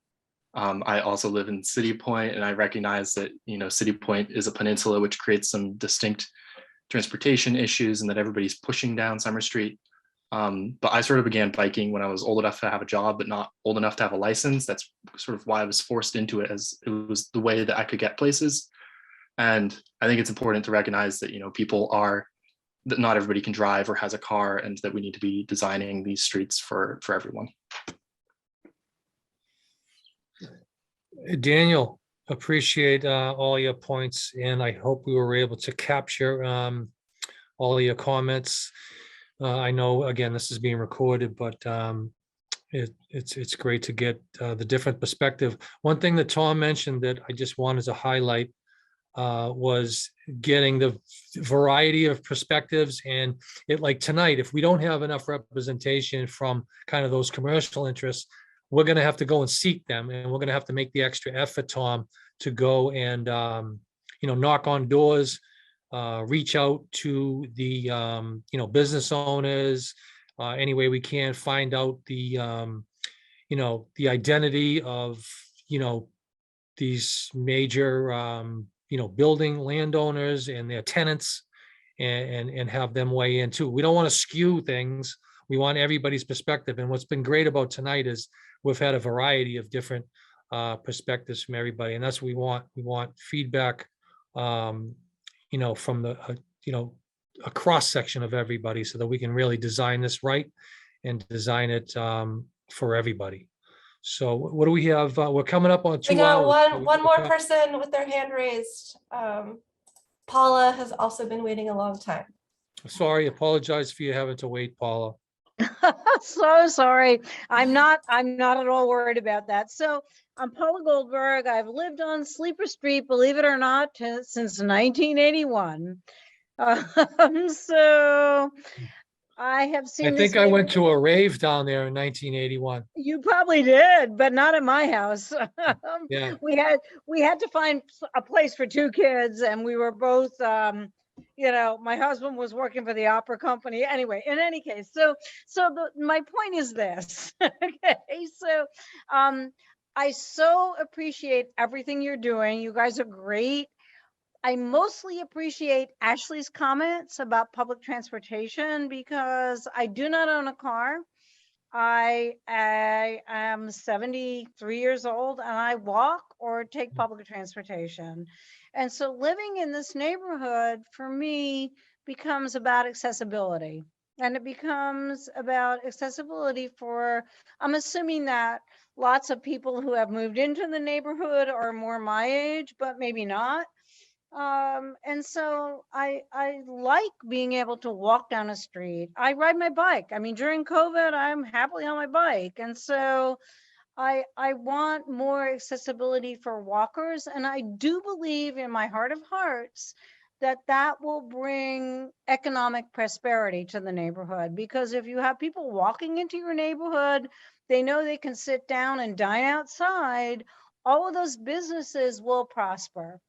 I also live in City Point, and I recognize that, you know, City Point is a peninsula, which creates some distinct transportation issues, and that everybody's pushing down Summer Street. But I sort of began biking when I was old enough to have a job, but not old enough to have a license. That's sort of why I was forced into it, as it was the way that I could get places. And I think it's important to recognize that, you know, people are that not everybody can drive or has a car, and that we need to be designing these streets for everyone.
Daniel, appreciate all your points, and I hope we were able to capture all of your comments. I know, again, this is being recorded, but it's great to get the different perspective. One thing that Tom mentioned that I just wanted to highlight was getting the variety of perspectives. And it, like tonight, if we don't have enough representation from kind of those commercial interests, we're going to have to go and seek them, and we're going to have to make the extra effort, Tom, to go and knock on doors, reach out to the business owners any way we can, find out the the identity of these major building landowners and their tenants, and have them weigh in too. We don't want to skew things. We want everybody's perspective. And what's been great about tonight is we've had a variety of different perspectives from everybody, and that's what we want. We want feedback, from the a cross section of everybody, so that we can really design this right and design it for everybody. So what do we have? We're coming up on 2
We got
hours.
one more person with their hand raised. Paula has also been waiting a long time.
Sorry, apologize for you having to wait, Paula.
So sorry. I'm not at all worried about that. So I'm Paula Goldberg. I've lived on Sleeper Street, believe it or not, since 1981. So I have seen.
I think I went to a rave down there in 1981.
You probably did, but not at my house.
Yeah.
We had to find a place for 2 kids, and we were both my husband was working for the opera company. Anyway, in any case, my point is this. Okay, so I so appreciate everything you're doing. You guys are great. I mostly appreciate Ashley's comments about public transportation, because I do not own a car. I am 73 years old, and I walk or take public transportation. And so living in this neighborhood for me becomes about accessibility. And it becomes about accessibility for, I'm assuming that lots of people who have moved into the neighborhood are more my age, but maybe not. And so I like being able to walk down a street. I ride my bike. I mean, during COVID, I'm happily on my bike. And so I want more accessibility for walkers. And I do believe in my heart of hearts that will bring economic prosperity to the neighborhood. Because if you have people walking into your neighborhood, they know they can sit down and dine outside, all of those businesses will prosper.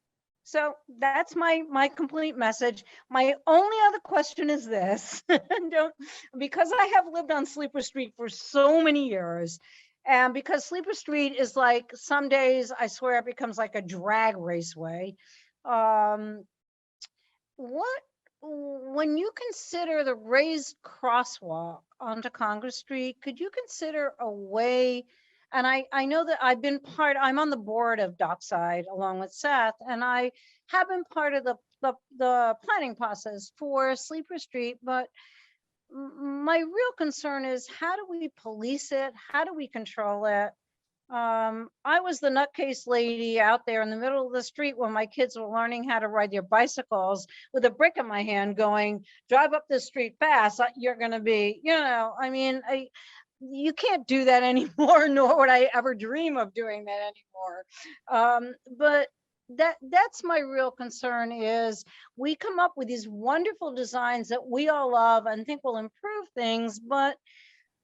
So that's my complete message. My only other question is this, because I have lived on Sleeper Street for so many years, and because Sleeper Street is like, some days I swear it becomes like a drag raceway. When you consider the raised crosswalk onto Congress Street, could you consider a way? And I know that I'm on the board of Dockside along with Seth, and I have been part of the planning process for Sleeper Street, but my real concern is, how do we police it? How do we control it? I was the nutcase lady out there in the middle of the street when my kids were learning how to ride their bicycles with a brick in my hand going, drive up the street fast, you're gonna be, you can't do that anymore, nor would I ever dream of doing that anymore. But that's my real concern, is we come up with these wonderful designs that we all love and think will improve things, but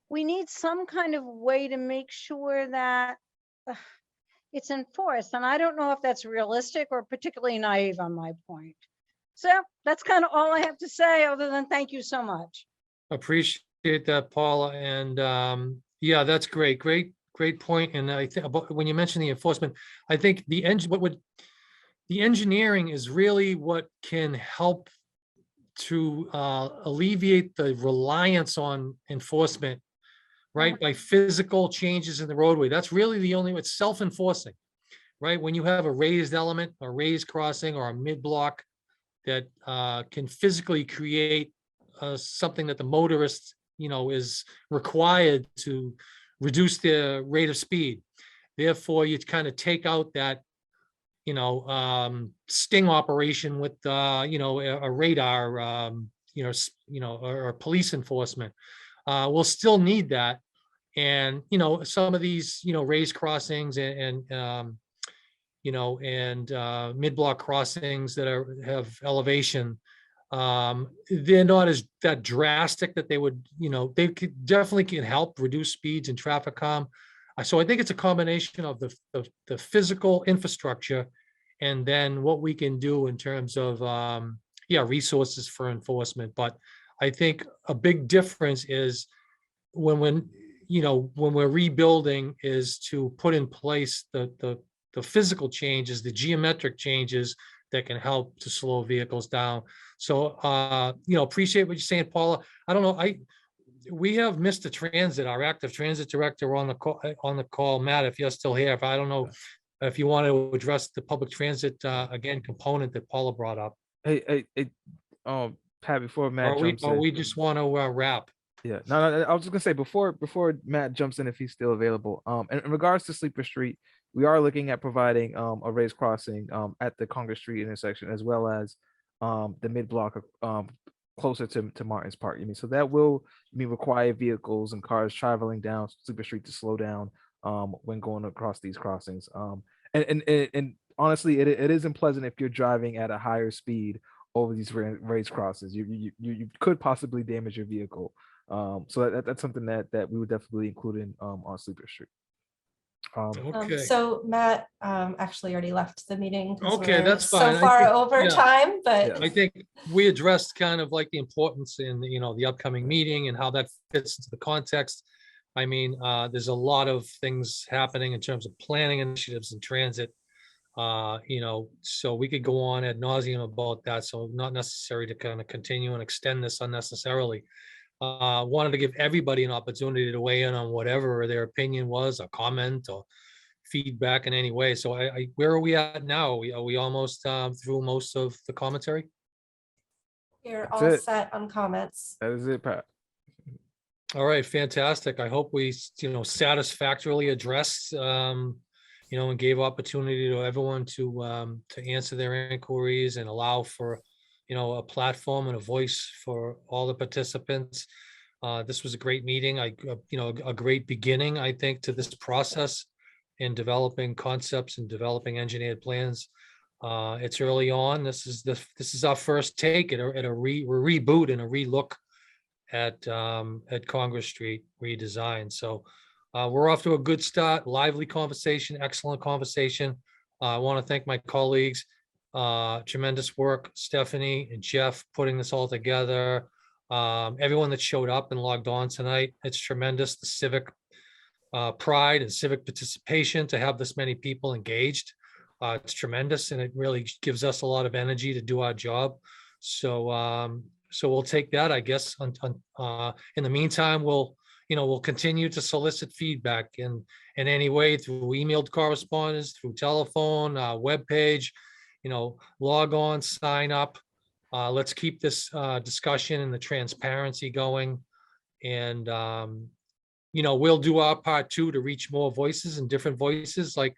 we need some kind of way to make sure that it's enforced. And I don't know if that's realistic or particularly naive on my point. So that's kind of all I have to say, other than thank you so much.
Appreciate that, Paula. And yeah, that's great point. And I think when you mention the enforcement, I think the engineering is really what can help to alleviate the reliance on enforcement, right? By physical changes in the roadway. That's really the only, it's self-enforcing, right? When you have a raised element, a raised crossing, or a mid-block that can physically create something that the motorist, is required to reduce their rate of speed. Therefore, you kind of take out that, sting operation with, a radar, or police enforcement. We'll still need that. And, some of these, raised crossings and mid-block crossings that have elevation, they're not as that drastic that they would, they definitely can help reduce speeds and traffic calm. So I think it's a combination of the physical infrastructure and then what we can do in terms of, resources for enforcement. But I think a big difference is when we're rebuilding is to put in place the physical changes, the geometric changes that can help to slow vehicles down. So, appreciate what you're saying, Paula. I don't know, we have Mr. Transit, our active transit director on the call, Matt, if you're still here. If I don't know if you want to address the public transit, again, component that Paula brought up.
Hey, Pat, before Matt jumps
Or
in.
we just want to wrap.
Yeah, no, I was just gonna say before Matt jumps in, if he's still available. In regards to Sleeper Street, we are looking at providing a raised crossing at the Congress Street intersection, as well as the mid block closer to Martin's Park. So that will require vehicles and cars traveling down Sleeper Street to slow down when going across these crossings. And honestly, it isn't pleasant if you're driving at a higher speed over these raised crosses. You could possibly damage your vehicle. So that's something that we would definitely include in on Sleeper Street.
Okay.
So Matt actually already left the meeting. 'Cause
Okay,
we're
that's fine.
so
I
far
think-
over
yeah.
time, but
I think we addressed kind of like the importance in, the upcoming meeting and how that fits into the context. I mean, there's a lot of things happening in terms of planning initiatives and transit. So we could go on ad nauseum about that. So not necessary to kind of continue and extend this unnecessarily. Wanted to give everybody an opportunity to weigh in on whatever their opinion was, a comment or feedback in any way. So where are we at now? Are we almost through most of the commentary?
you're
That's
all
it.
set on comments.
That is it, Pat.
All right, fantastic. I hope we, satisfactorily addressed, and gave opportunity to everyone to answer their inquiries and allow for, a platform and a voice for all the participants. This was a great meeting. A great beginning, I think, to this process in developing concepts and developing engineered plans. It's early on. This is our first take at a reboot and a relook at Congress Street redesign. So we're off to a good start, lively conversation, excellent conversation. I want to thank my colleagues, tremendous work, Stephanie and Jeff, putting this all together. Everyone that showed up and logged on tonight, it's tremendous, the civic pride and civic participation to have this many people engaged. It's tremendous, and it really gives us a lot of energy to do our job. So we'll take that, I guess. In the meantime, we'll continue to solicit feedback in any way through emailed correspondence, through telephone, webpage, log on, sign up. Let's keep this discussion and the transparency going. And, we'll do our part too to reach more voices and different voices. Like,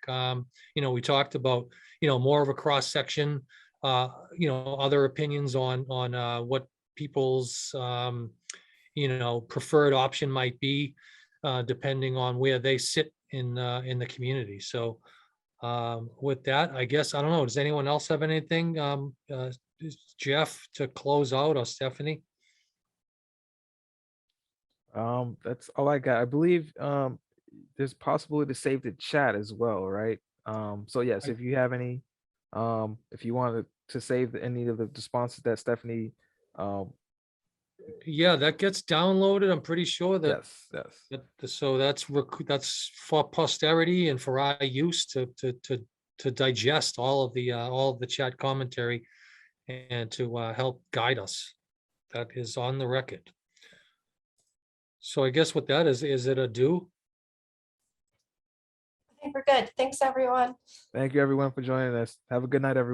we talked about, more of a cross section, other opinions on what people's preferred option might be, depending on where they sit in the community. So with that, I guess, I don't know, does anyone else have anything, Jeff, to close out, or Stephanie?
That's all I got. I believe there's possibility to save the chat as well, right? So yes, if you have any, if you wanted to save any of the responses that Stephanie
Yeah, that gets downloaded. I'm pretty sure that.
Yes.
So that's for posterity and for our use to digest all of the chat commentary and to help guide us. That is on the record. So I guess with that, is it a do?
I think we're good. Thanks, everyone.
Thank you everyone for joining us. Have a good night, everyone.